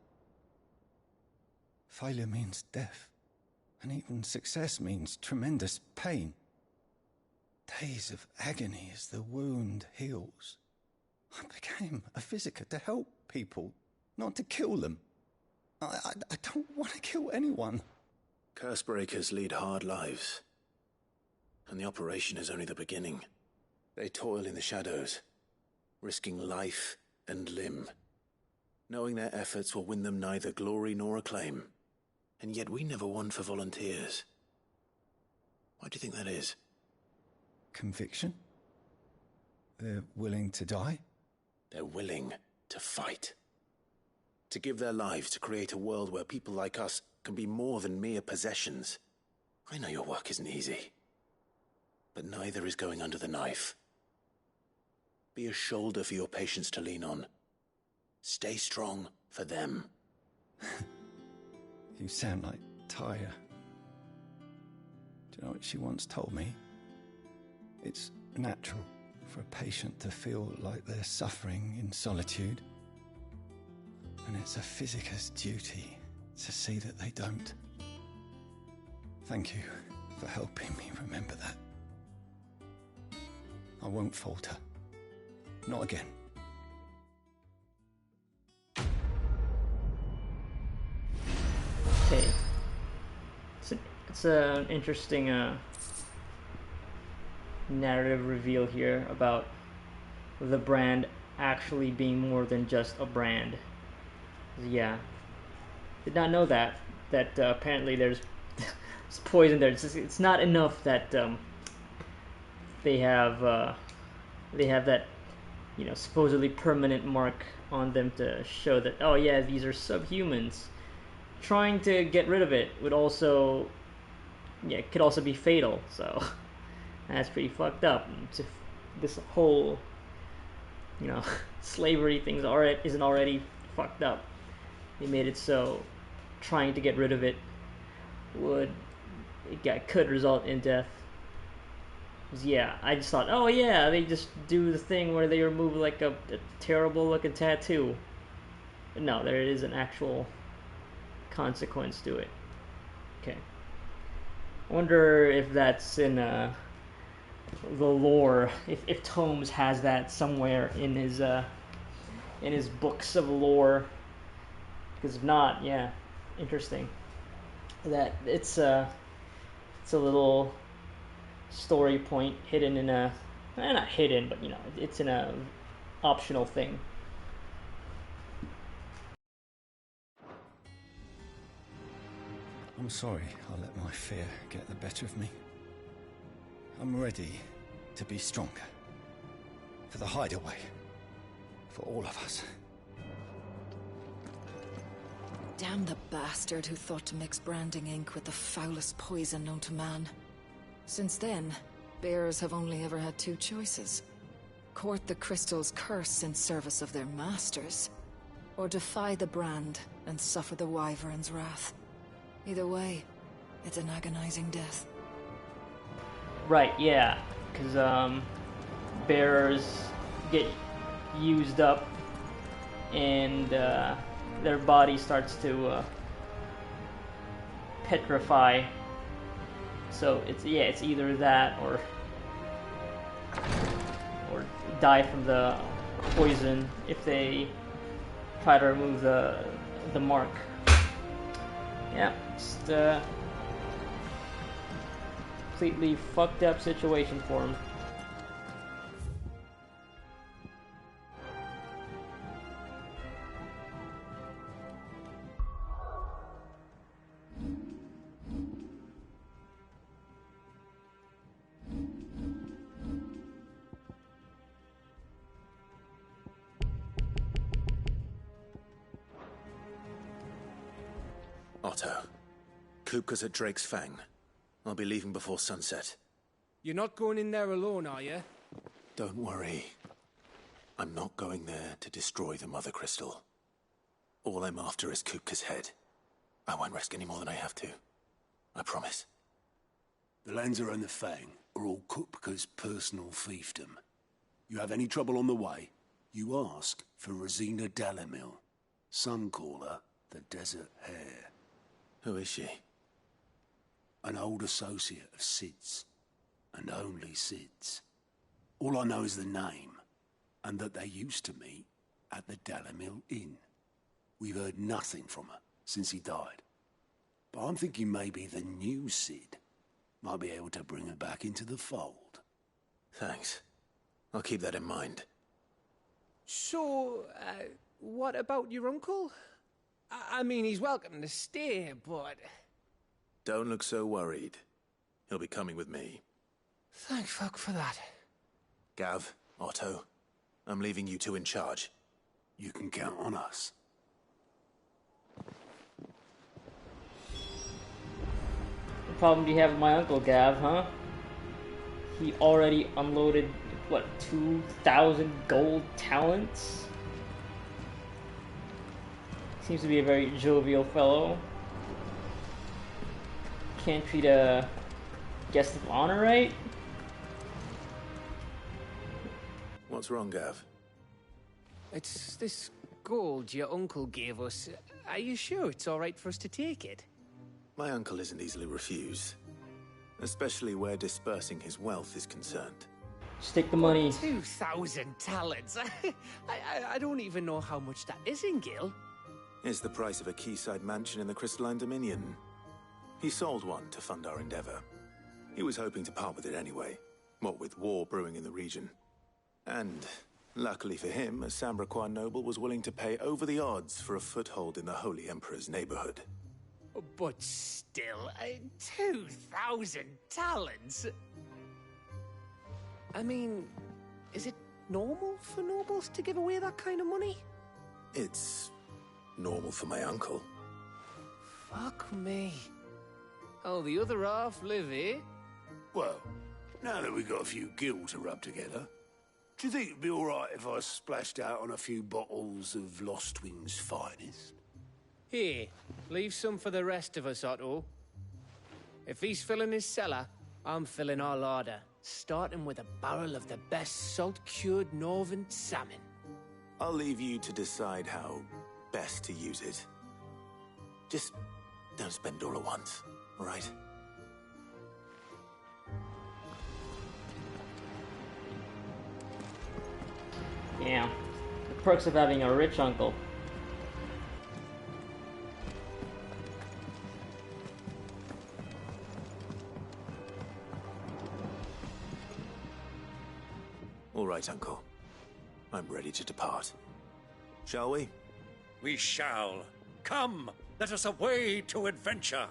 S5: Failure means death, and even success means tremendous pain. Days of agony as the wound heals. I became a physiker to help people, not to kill them. I don't want to kill anyone.
S1: Cursebreakers lead hard lives. And the operation is only the beginning. They toil in the shadows, risking life and limb, knowing their efforts will win them neither glory nor acclaim. And yet we never won for volunteers. Why do you think that is?
S5: Conviction? They're willing to die?
S1: They're willing to fight. To give their lives to create a world where people like us can be more than mere possessions. I know your work isn't easy. But neither is going under the knife. Be a shoulder for your patients to lean on. Stay strong for them.
S5: You sound like Tyre. Do you know what she once told me? It's natural for a patient to feel like they're suffering in solitude. And it's a physiker's duty to see that they don't. Thank you for helping me remember that. I won't falter. Not again.
S3: Okay. It's an interesting narrative reveal here about the brand actually being more than just a brand. Yeah. Did not know that apparently there's poison there. It's not enough that they have that, you know, supposedly permanent mark on them to show that, oh yeah, these are subhumans. trying to get rid of it would also, yeah, could also be fatal. So that's pretty fucked up. This whole, slavery thing isn't already fucked up. They made it so trying to get rid of it could result in death. Yeah, I just thought, oh yeah, they just do the thing where they remove like a terrible looking tattoo. But no, there is an actual consequence to it. Okay. I wonder if that's in the lore, if Tomes has that somewhere in his books of lore. Because if not, yeah, interesting. That it's a little story point hidden in not hidden, but it's in a optional thing.
S5: I'm sorry I let my fear get the better of me. I'm ready to be stronger. For the hideaway. For all of us.
S9: Damn the bastard who thought to mix branding ink with the foulest poison known to man. Since then, bearers have only ever had two choices. Court the crystal's curse in service of their masters, or defy the brand and suffer the wyvern's wrath. Either way, it's an agonizing death.
S3: Right, yeah, because bearers get used up and their body starts to petrify. So it's either that or die from the poison if they try to remove the mark. Yeah, just completely fucked up situation for him.
S1: Otto, Kupka's at Drake's Fang. I'll be leaving before sunset.
S11: You're not going in there alone, are you?
S1: Don't worry. I'm not going there to destroy the Mother Crystal. All I'm after is Kupka's head. I won't risk any more than I have to. I promise.
S10: The Lanza and the Fang are all Kupka's personal fiefdom. You have any trouble on the way, you ask for Rosina Dalamil. Some call her the Desert Hare.
S1: Who is she?
S10: An old associate of Sid's, and only Sid's. All I know is the name, and that they used to meet at the Dalamil Inn. We've heard nothing from her since he died. But I'm thinking maybe the new Sid might be able to bring her back into the fold.
S1: Thanks. I'll keep that in mind.
S11: So, what about your uncle? I mean, he's welcome to stay, but...
S1: Don't look so worried. He'll be coming with me.
S11: Thank fuck for that.
S1: Gav, Otto, I'm leaving you two in charge.
S10: You can count on us.
S3: What problem do you have with my uncle, Gav, huh? He already unloaded, what, 2,000 gold talents? Seems to be a very jovial fellow. Can't treat a guest of honor right.
S1: What's wrong, Gav?
S11: It's this gold your uncle gave us. Are you sure it's all right for us to take it?
S1: My uncle isn't easily refused, especially where dispersing his wealth is concerned.
S3: Stick the money.
S11: 2,000 talents. I don't even know how much that is in Gil.
S1: It's the price of a quayside mansion in the Crystalline Dominion. He sold one to fund our endeavor. He was hoping to part with it anyway, what with war brewing in the region. And, luckily for him, a Sambraquan noble was willing to pay over the odds for a foothold in the Holy Emperor's neighborhood.
S11: But still, 2,000 talents? I mean, is it normal for nobles to give away that kind of money?
S1: It's normal for my uncle.
S11: Fuck me. Oh, the other half live here?
S10: Well, now that we've got a few gil to rub together, do you think it'd be alright if I splashed out on a few bottles of Lost Wing's finest?
S11: Here, leave some for the rest of us, Otto. If he's filling his cellar, I'm filling our larder, starting with a barrel of the best salt-cured northern salmon.
S1: I'll leave you to decide how best to use it. Just don't spend all at once, all right?
S3: Yeah, the perks of having a rich uncle.
S1: All right, Uncle. I'm ready to depart. Shall we?
S21: We shall. Come, let us away to adventure.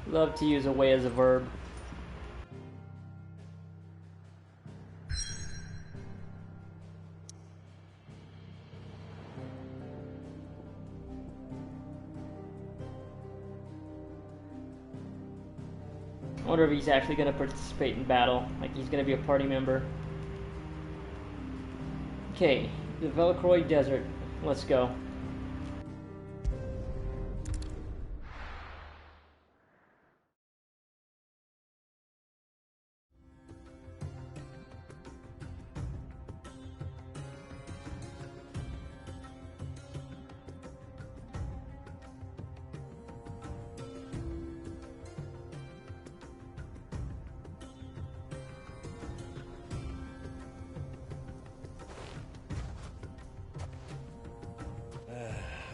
S3: Love to use away as a verb. I wonder if he's actually going to participate in battle, like he's going to be a party member. Okay, the Velcroy Desert. Let's go.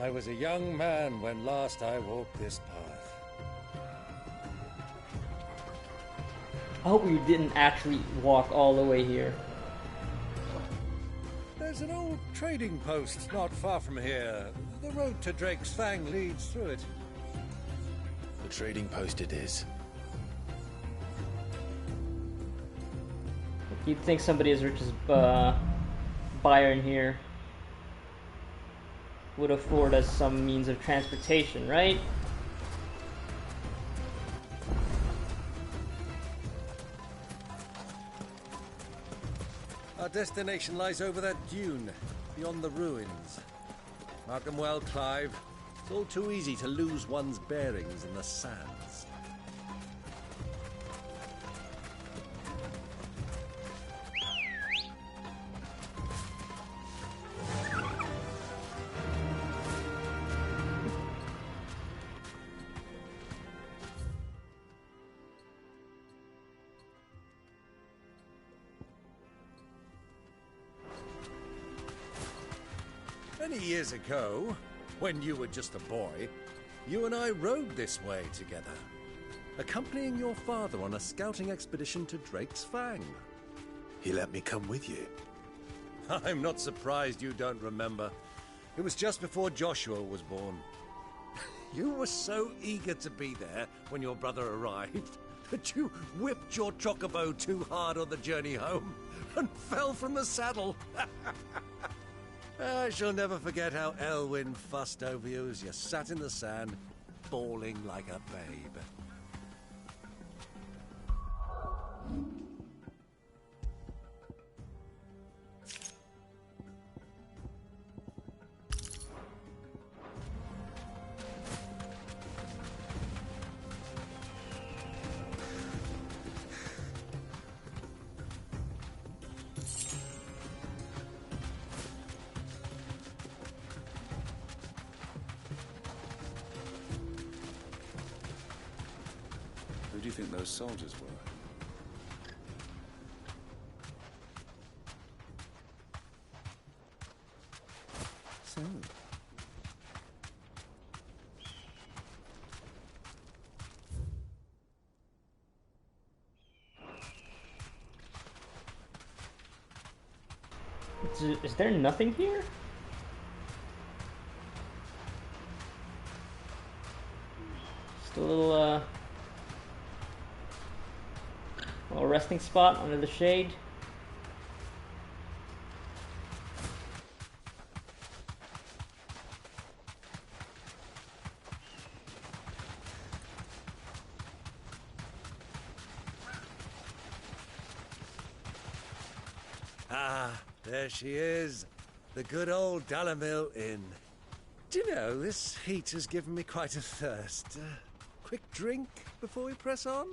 S21: I was a young man when last I walked this path.
S3: I hope you didn't actually walk all the way here.
S21: There's an old trading post not far from here. The road to Drake's Fang leads through it.
S1: The trading post it is.
S3: You'd think somebody as rich as Byron here would afford us some means of transportation, right?
S21: Our destination lies over that dune, beyond the ruins. Mark them well, Clive. It's all too easy to lose one's bearings in the sands. Many years ago, when you were just a boy, you and I rode this way together, accompanying your father on a scouting expedition to Drake's Fang.
S1: He let me come with you.
S21: I'm not surprised you don't remember. It was just before Joshua was born. You were so eager to be there when your brother arrived that you whipped your chocobo too hard on the journey home and fell from the saddle. I shall never forget how Elwyn fussed over you as you sat in the sand, bawling like a babe.
S13: Who do you think those soldiers were?
S5: So,
S3: is there nothing here? Just a little resting spot under the shade.
S21: Ah, there she is. The good old Dalamil Inn. Do you know, this heat has given me quite a thirst. Quick drink before we press on?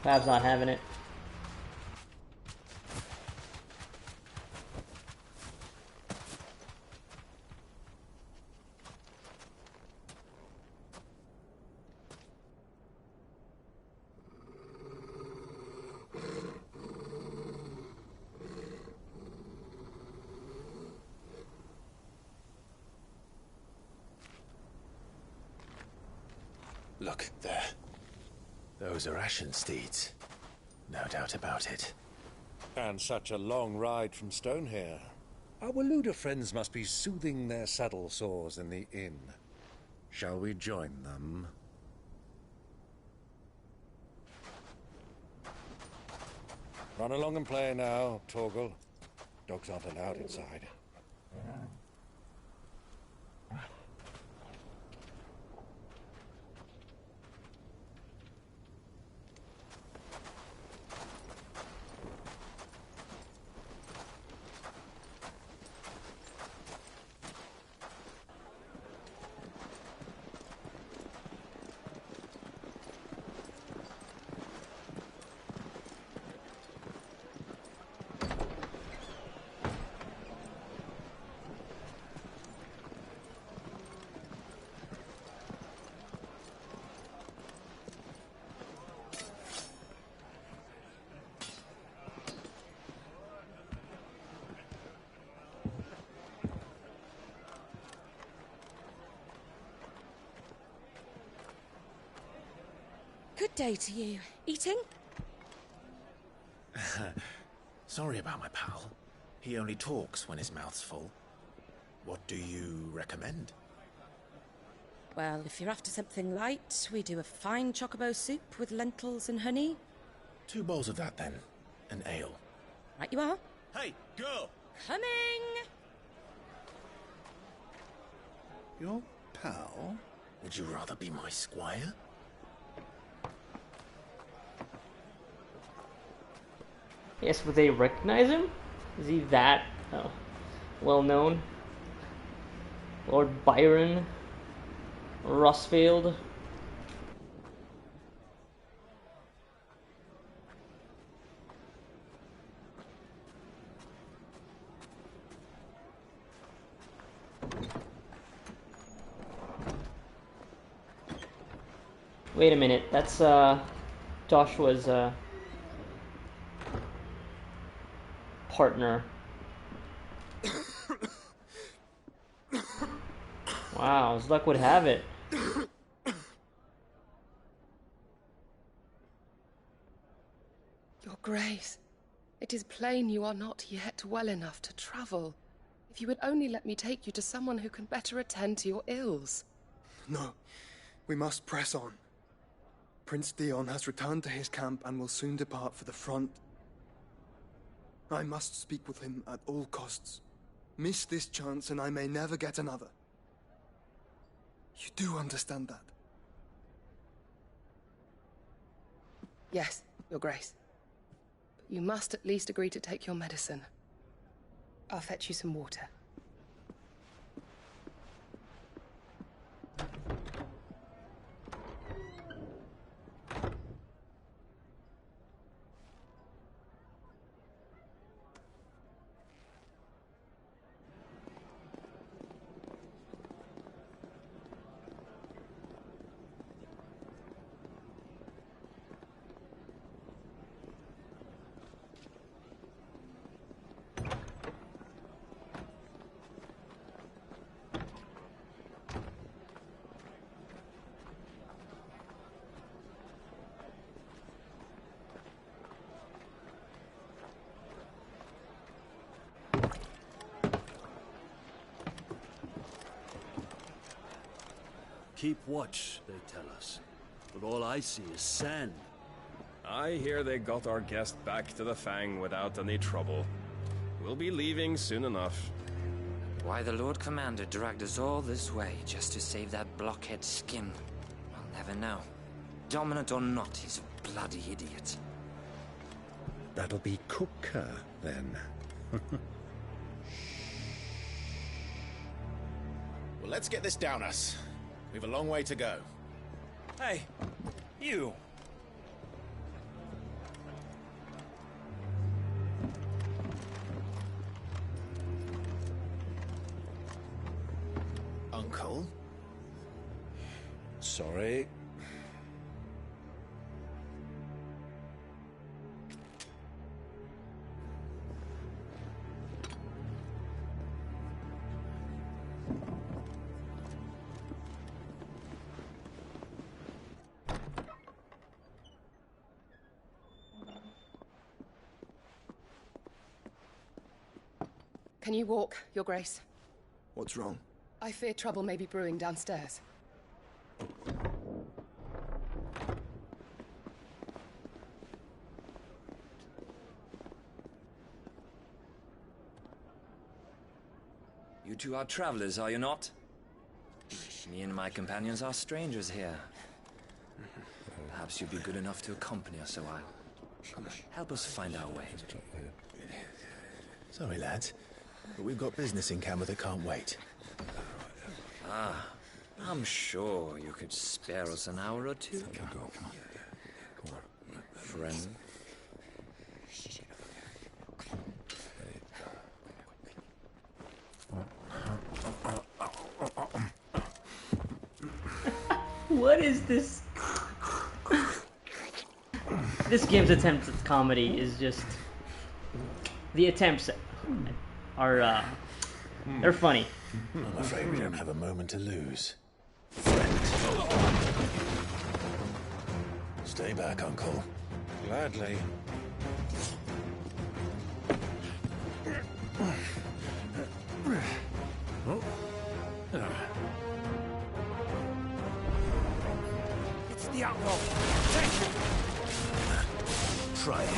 S3: Fab's not having it.
S1: Look, there. Those are Ashen steeds. No doubt about it.
S21: And such a long ride from Stonehair. Our Waluda friends must be soothing their saddle sores in the inn. Shall we join them? Run along and play now, Torgal. Dogs aren't allowed inside.
S14: Good day to you. Eating?
S1: Sorry about my pal. He only talks when his mouth's full. What do you recommend?
S14: Well, if you're after something light, we do a fine chocobo soup with lentils and honey.
S1: 2 bowls of that, then. An ale.
S14: Right you are.
S1: Hey, girl!
S14: Coming!
S1: Your pal? Would you rather be my squire?
S3: Yes, would they recognize him? Is he that well known? Lord Byron Rossfield. Wait a minute, that's Joshua's partner. Wow, as luck would have it.
S7: Your Grace, it is plain you are not yet well enough to travel. If you would only let me take you to someone who can better attend to your ills.
S15: No, we must press on. Prince Dion has returned to his camp and will soon depart for the front. I must speak with him at all costs. Miss this chance and I may never get another. You do understand that?
S7: Yes, Your Grace. But you must at least agree to take your medicine. I'll fetch you some water.
S16: Keep watch, they tell us. But all I see is sand.
S17: I hear they got our guest back to the Fang without any trouble. We'll be leaving soon enough.
S25: Why the Lord Commander dragged us all this way just to save that blockhead skin.
S12: never know. Dominant or not, he's a bloody idiot.
S20: That'll be Cooker, then.
S1: Well, let's get this down us. We've a long way to go.
S12: Hey, you!
S1: Uncle?
S20: Sorry.
S22: Can you walk, Your Grace?
S15: What's wrong?
S22: I fear trouble may be brewing downstairs.
S12: You two are travelers, are you not? Me and my companions are strangers here. Perhaps you'd be good enough to accompany us a while. Come on, help us find our way.
S1: Sorry, lads, but we've got business in camera that can't wait.
S12: Ah, I'm sure you could spare us an hour or two.
S20: Come on.
S12: Friend.
S3: What is this? This game's attempt at comedy is just... The attempts are, they're funny.
S1: I'm afraid we don't have a moment to lose. Friend. Stay back, Uncle.
S20: Gladly.
S12: It's the outlaw. Take it.
S1: Try it.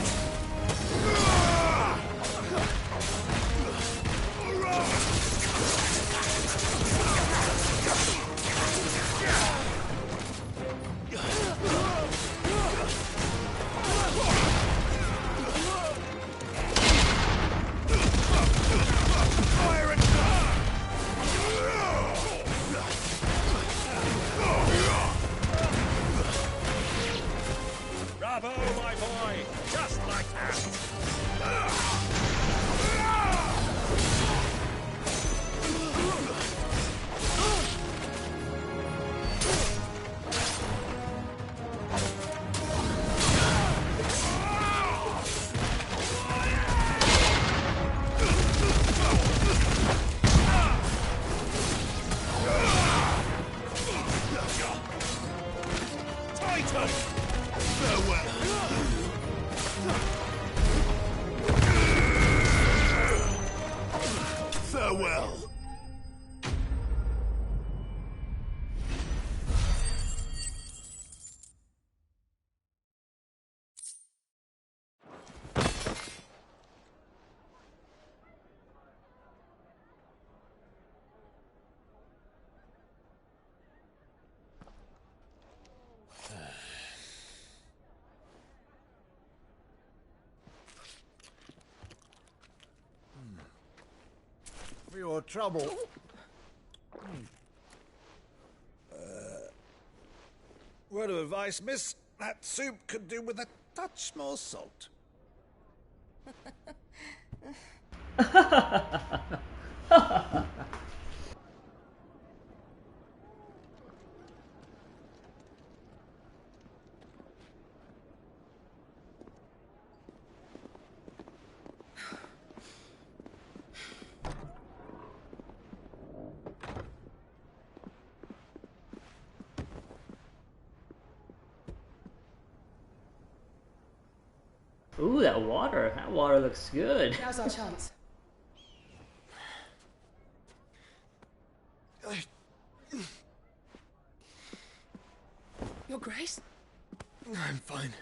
S17: Bravo, my boy! Just like that! Titan! Farewell! Farewell!
S20: For your trouble. Word of advice, miss. That soup could do with a touch more salt.
S3: Ooh, that water. That water looks good.
S22: Now's our chance. Your Grace?
S15: I'm fine.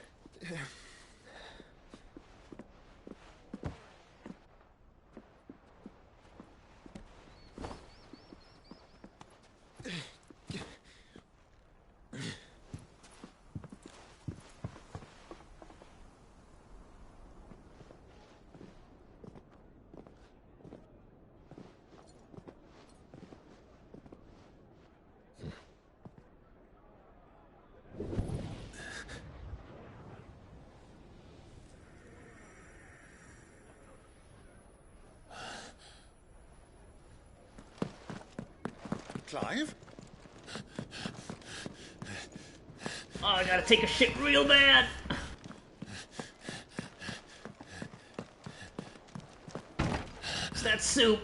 S20: Clive?
S3: Oh, I gotta take a shit real bad. It's that soup.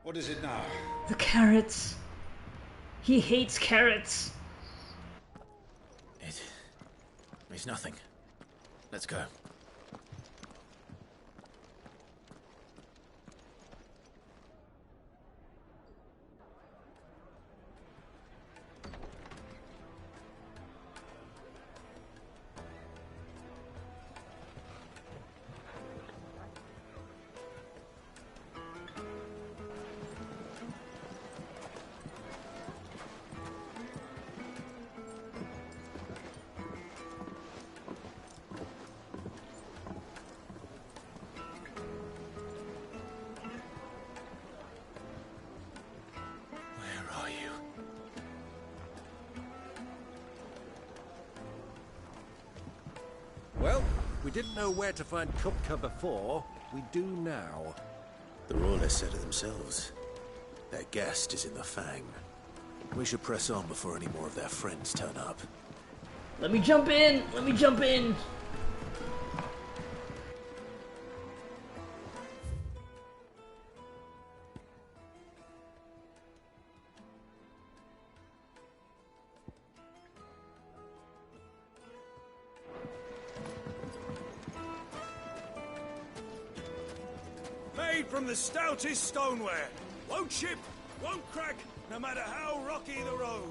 S20: What is it now?
S3: The carrots. He hates carrots.
S1: It's nothing. Let's go.
S20: Well, we didn't know where to find Kupka before. We do now.
S1: The Royalists said it themselves. Their guest is in the Fang. We should press on before any more of their friends turn up.
S3: Let me jump in! Let me jump in!
S20: Made from the stoutest stoneware. Won't chip, won't crack, no matter how rocky the road.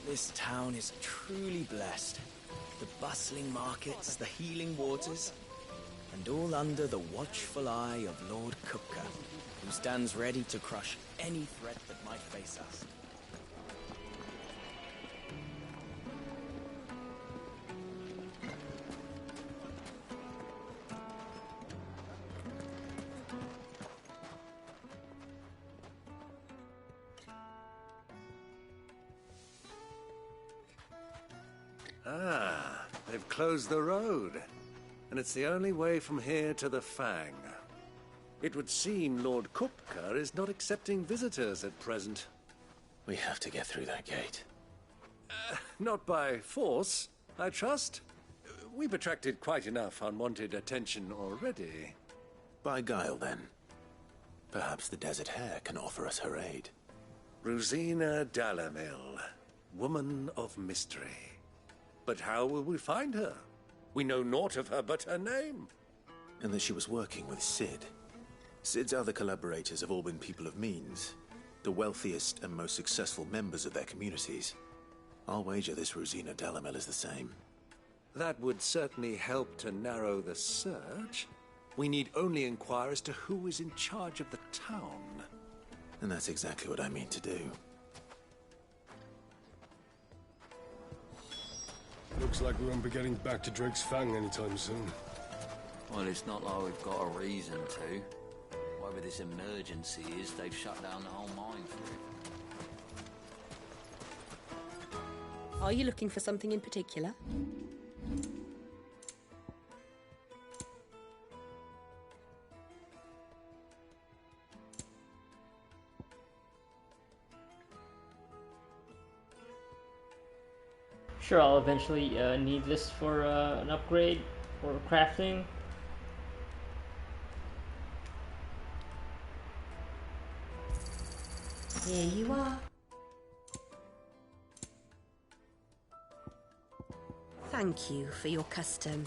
S2: This town is truly blessed. The bustling markets, the healing waters, and all under the watchful eye of Lord Kupka, who stands ready to crush any threat that might face us.
S21: Ah, they've closed the road. And it's the only way from here to the Fang. It would seem Lord Kupka is not accepting visitors at present.
S1: We have to get through that gate.
S21: Not by force, I trust. We've attracted quite enough unwanted attention already.
S1: By guile, then. Perhaps the Desert Hare can offer us her aid.
S21: Rosina Dalamil, woman of mystery. But how will we find her? We know naught of her but her name.
S1: And that she was working with Sid. Sid's other collaborators have all been people of means, the wealthiest and most successful members of their communities. I'll wager this Rosina Dalamil is the same.
S21: That would certainly help to narrow the search. We need only inquire as to who is in charge of the town.
S1: And that's exactly what I mean to do.
S17: Looks like we won't be getting back to Drake's Fang anytime soon.
S19: Well, it's not like we've got a reason to. Whatever this emergency is, they've shut down the whole mine for it.
S4: Are you looking for something in particular?
S3: Sure, I'll eventually need this for an upgrade or crafting.
S4: Here you are. Thank you for your custom.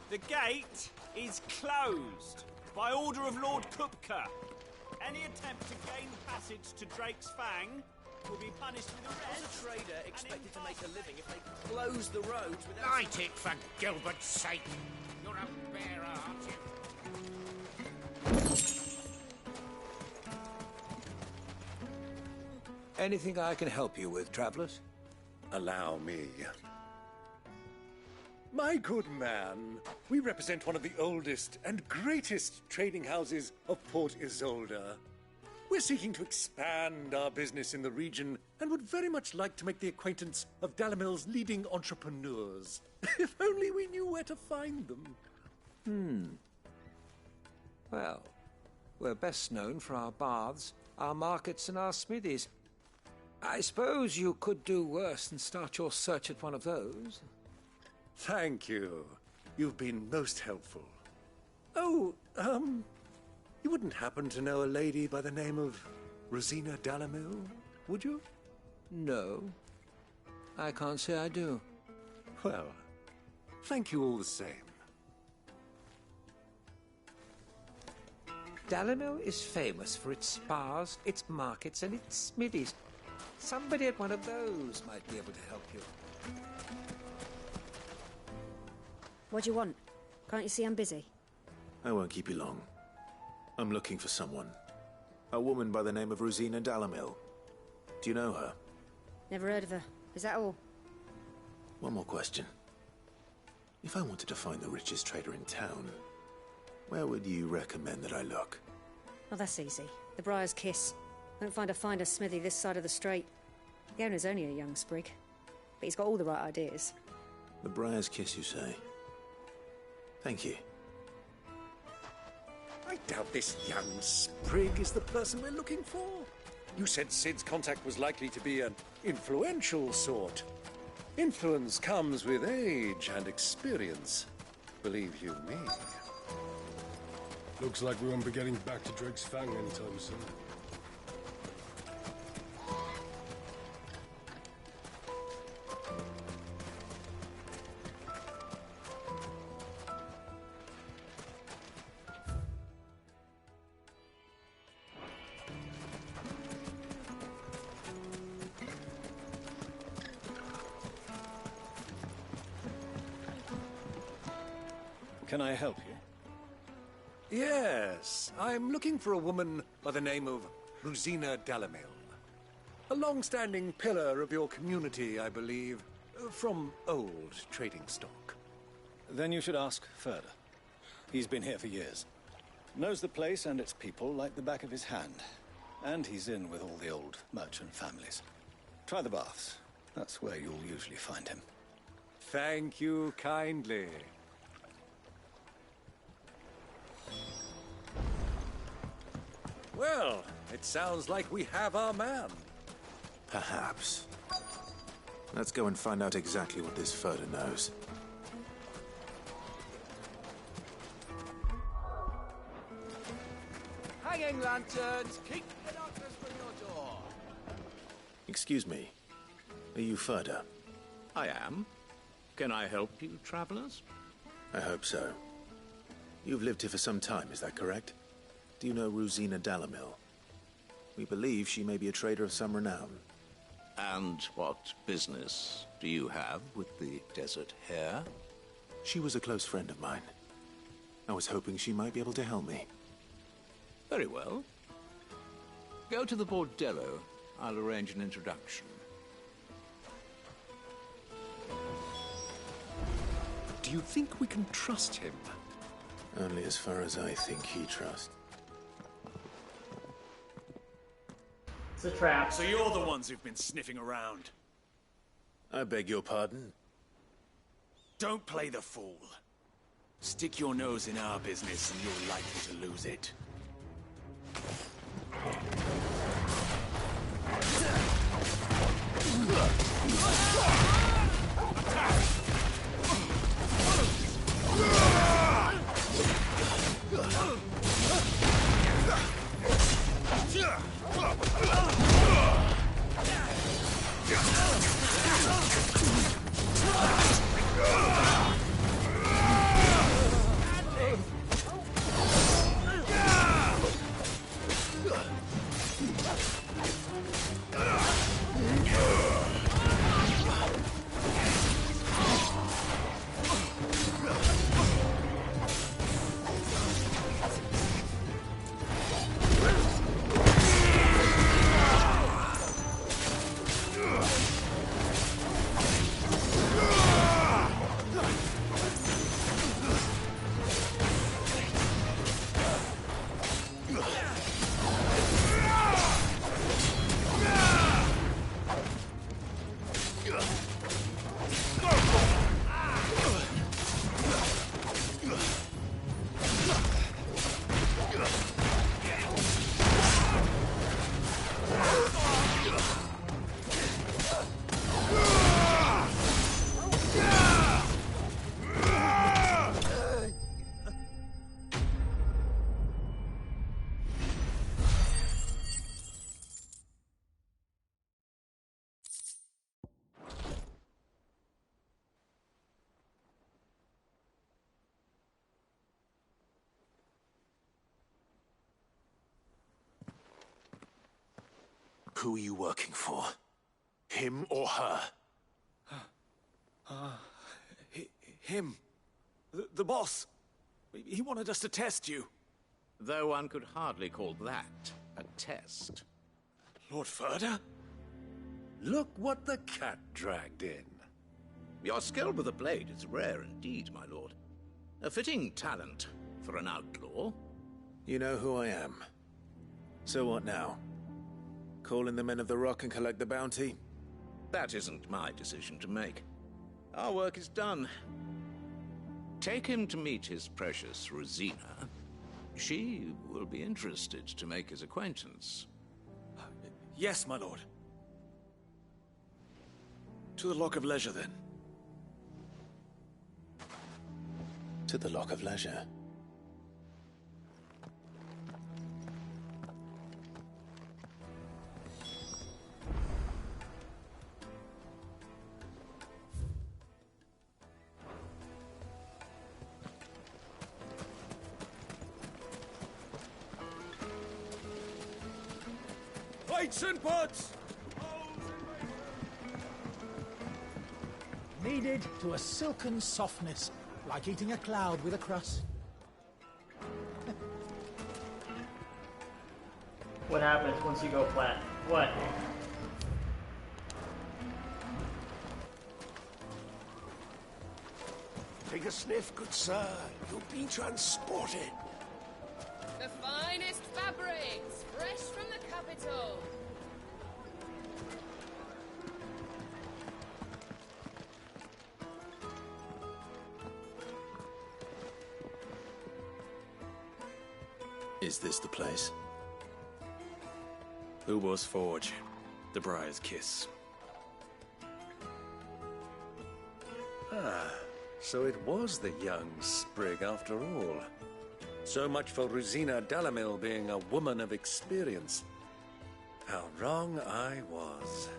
S23: The gate is closed by order of Lord Kupka. Any attempt to gain passage to Drake's Fang will be punished with arrest.
S2: How's a trader expected to make a living if they close the roads without...
S8: Light it, for Gilbert's sake! You're a bearer, aren't you?
S21: Anything I can help you with, travelers? Allow me. My good man, we represent one of the oldest and greatest trading houses of Port Isolde. We're seeking to expand our business in the region and would very much like to make the acquaintance of Dalamil's leading entrepreneurs. If only we knew where to find them. Well, we're best known for our baths, our markets, and our smithies. I suppose you could do worse than start your search at one of those. Thank you. You've been most helpful. Oh, you wouldn't happen to know a lady by the name of Rosina Dalamil, would you? No. I can't say I do. Well, thank you all the same. Dalamil is famous for its spas, its markets, and its smithies. Somebody at one of those might be able to help you.
S4: What do you want? Can't you see I'm busy?
S1: I won't keep you long. I'm looking for someone. A woman by the name of Rosina Dalamil. Do you know her?
S4: Never heard of her. Is that all?
S1: One more question. If I wanted to find the richest trader in town, where would you recommend that I look?
S4: Oh, that's easy. The Briar's Kiss. Won't find a finer smithy this side of the strait. The owner's only a young sprig, but he's got all the right ideas.
S1: The Briar's Kiss, you say? Thank you.
S21: I doubt this young sprig is the person we're looking for. You said Sid's contact was likely to be an influential sort. Influence comes with age and experience. Believe you me.
S6: Looks like we won't be getting back to Drake's Fang anytime soon.
S5: Can I help you?
S21: Yes, I'm looking for a woman by the name of Rosina Dalamil. A long-standing pillar of your community, I believe, from old trading stock.
S5: Then you should ask further. He's been here for years. Knows the place and its people like the back of his hand. And he's in with all the old merchant families. Try the baths. That's where you'll usually find him.
S21: Thank you kindly. Well, it sounds like we have our man.
S1: Perhaps. Let's go and find out exactly what this Furter knows.
S23: Hanging lanterns, keep the darkness from your door.
S1: Excuse me. Are you Furter?
S9: I am. Can I help you, travelers?
S1: I hope so. You've lived here for some time, is that correct? Do you know Rosina Dalamil? We believe she may be a trader of some renown.
S9: And what business do you have with the desert hare?
S1: She was a close friend of mine. I was hoping she might be able to help me.
S9: Very well. Go to the bordello. I'll arrange an introduction.
S21: Do you think we can trust him?
S1: Only as far as I think he trusts.
S3: It's a trap.
S23: So you're the ones who've been sniffing around.
S1: I beg your pardon?
S23: Don't play the fool. Stick your nose in our business and you're likely to lose it.
S1: Who are you working for? Him or her?
S20: Him. The boss. He wanted us to test you.
S9: Though one could hardly call that a test.
S20: Lord Ferda?
S21: Look what the cat dragged in.
S9: Your skill with the blade is rare indeed, my lord. A fitting talent for an outlaw.
S1: You know who I am. So what now? Call in the Men of the Rock and collect the bounty?
S9: That isn't my decision to make. Our work is done. Take him to meet his precious Rosina. She will be interested to make his acquaintance.
S20: Yes, my lord. To the Lock of Leisure, then.
S1: To the Lock of Leisure.
S20: Plates and pots!
S10: Kneaded to a silken softness, like eating a cloud with a crust.
S3: What happens once you go flat? What?
S11: Take a sniff, good sir. You'll be transported.
S22: The finest fabrics, fresh from the capital.
S1: Is this the place?
S20: Ubor's Forge. The Briar's Kiss.
S21: Ah, so it was the young sprig after all. So much for Rosina Dalamil being a woman of experience. How wrong I was.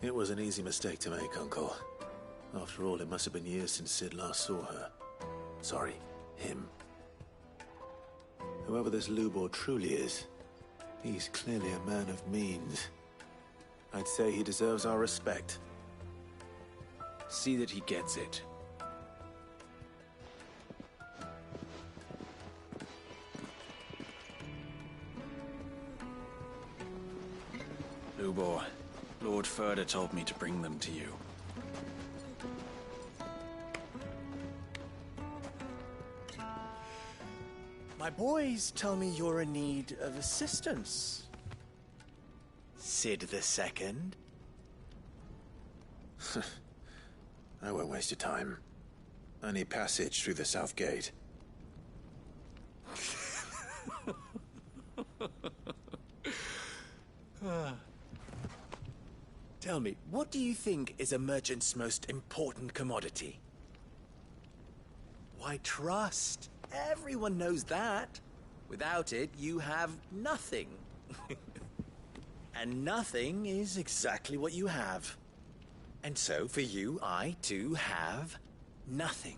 S1: It was an easy mistake to make, Uncle. After all, it must have been years since Sid last saw her. Sorry, him. Whoever this Lubor truly is, he's clearly a man of means. I'd say he deserves our respect.
S20: See that he gets it. Lubor, Lord Ferda told me to bring them to you.
S2: My boys tell me you're in need of assistance. Sid the Second?
S1: I won't waste your time. I need passage through the south gate.
S2: Tell me, what do you think is a merchant's most important commodity? Why, trust. Everyone knows that. Without it, you have nothing. And nothing is exactly what you have. And so, for you, I, too, have nothing.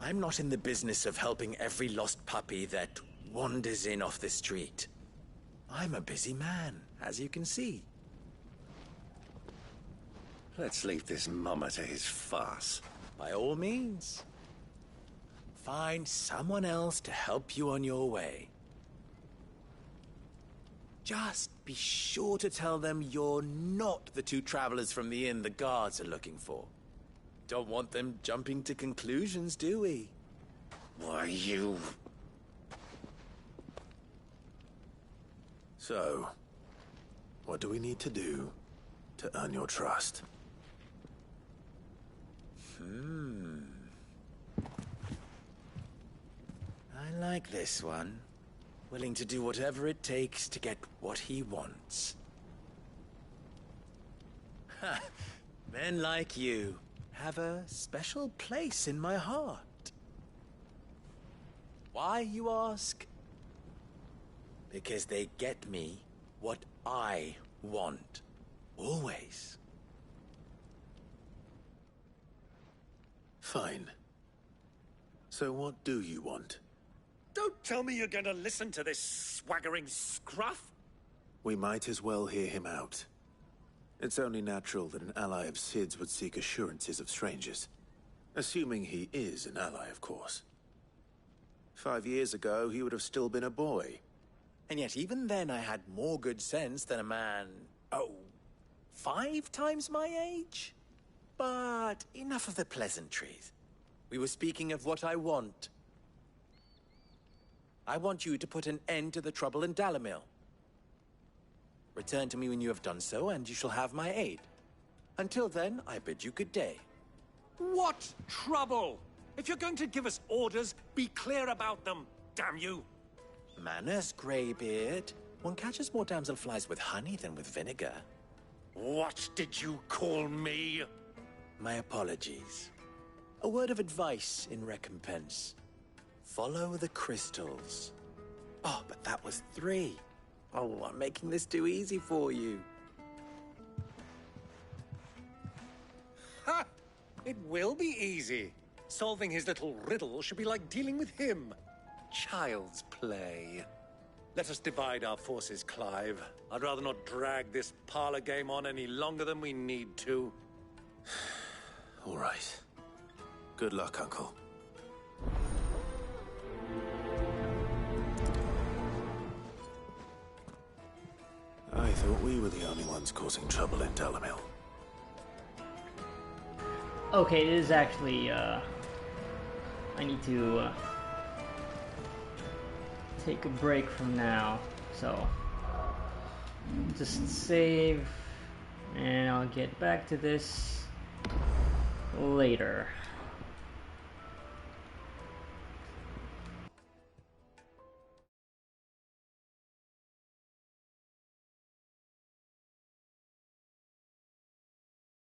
S2: I'm not in the business of helping every lost puppy that wanders in off the street. I'm a busy man, as you can see.
S21: Let's leave this mummer to his farce.
S2: By all means. Find someone else to help you on your way. Just be sure to tell them you're not the two travelers from the inn the guards are looking for. Don't want them jumping to conclusions, do we?
S21: Why, you...
S1: So, what do we need to do to earn your trust?
S2: I like this one. Willing to do whatever it takes to get what he wants. Ha! Men like you have a special place in my heart. Why, you ask? Because they get me what I want. Always.
S1: Fine. So what do you want?
S21: Don't tell me you're going to listen to this swaggering scruff!
S1: We might as well hear him out. It's only natural that an ally of Sid's would seek assurances of strangers. Assuming he is an ally, of course. 5 years ago, he would have still been a boy.
S2: And yet even then I had more good sense than a man, 5 times my age? But enough of the pleasantries. We were speaking of what I want. I want you to put an end to the trouble in Dalamil. Return to me when you have done so, and you shall have my aid. Until then, I bid you good day.
S21: What trouble? If you're going to give us orders, be clear about them, damn you!
S2: Manners, Greybeard. One catches more damselflies with honey than with vinegar.
S21: What did you call me?
S2: My apologies. A word of advice in recompense. Follow the crystals. Oh, but that was 3. Oh, I'm making this too easy for you.
S21: Ha! It will be easy. Solving his little riddle should be like dealing with him. Child's play. Let us divide our forces, Clive. I'd rather not drag this parlor game on any longer than we need to.
S1: All right. Good luck, Uncle. I thought we were the only ones causing trouble in Dalamil.
S3: Okay, this is actually, I need to, take a break from now, so just save, and I'll get back to this later.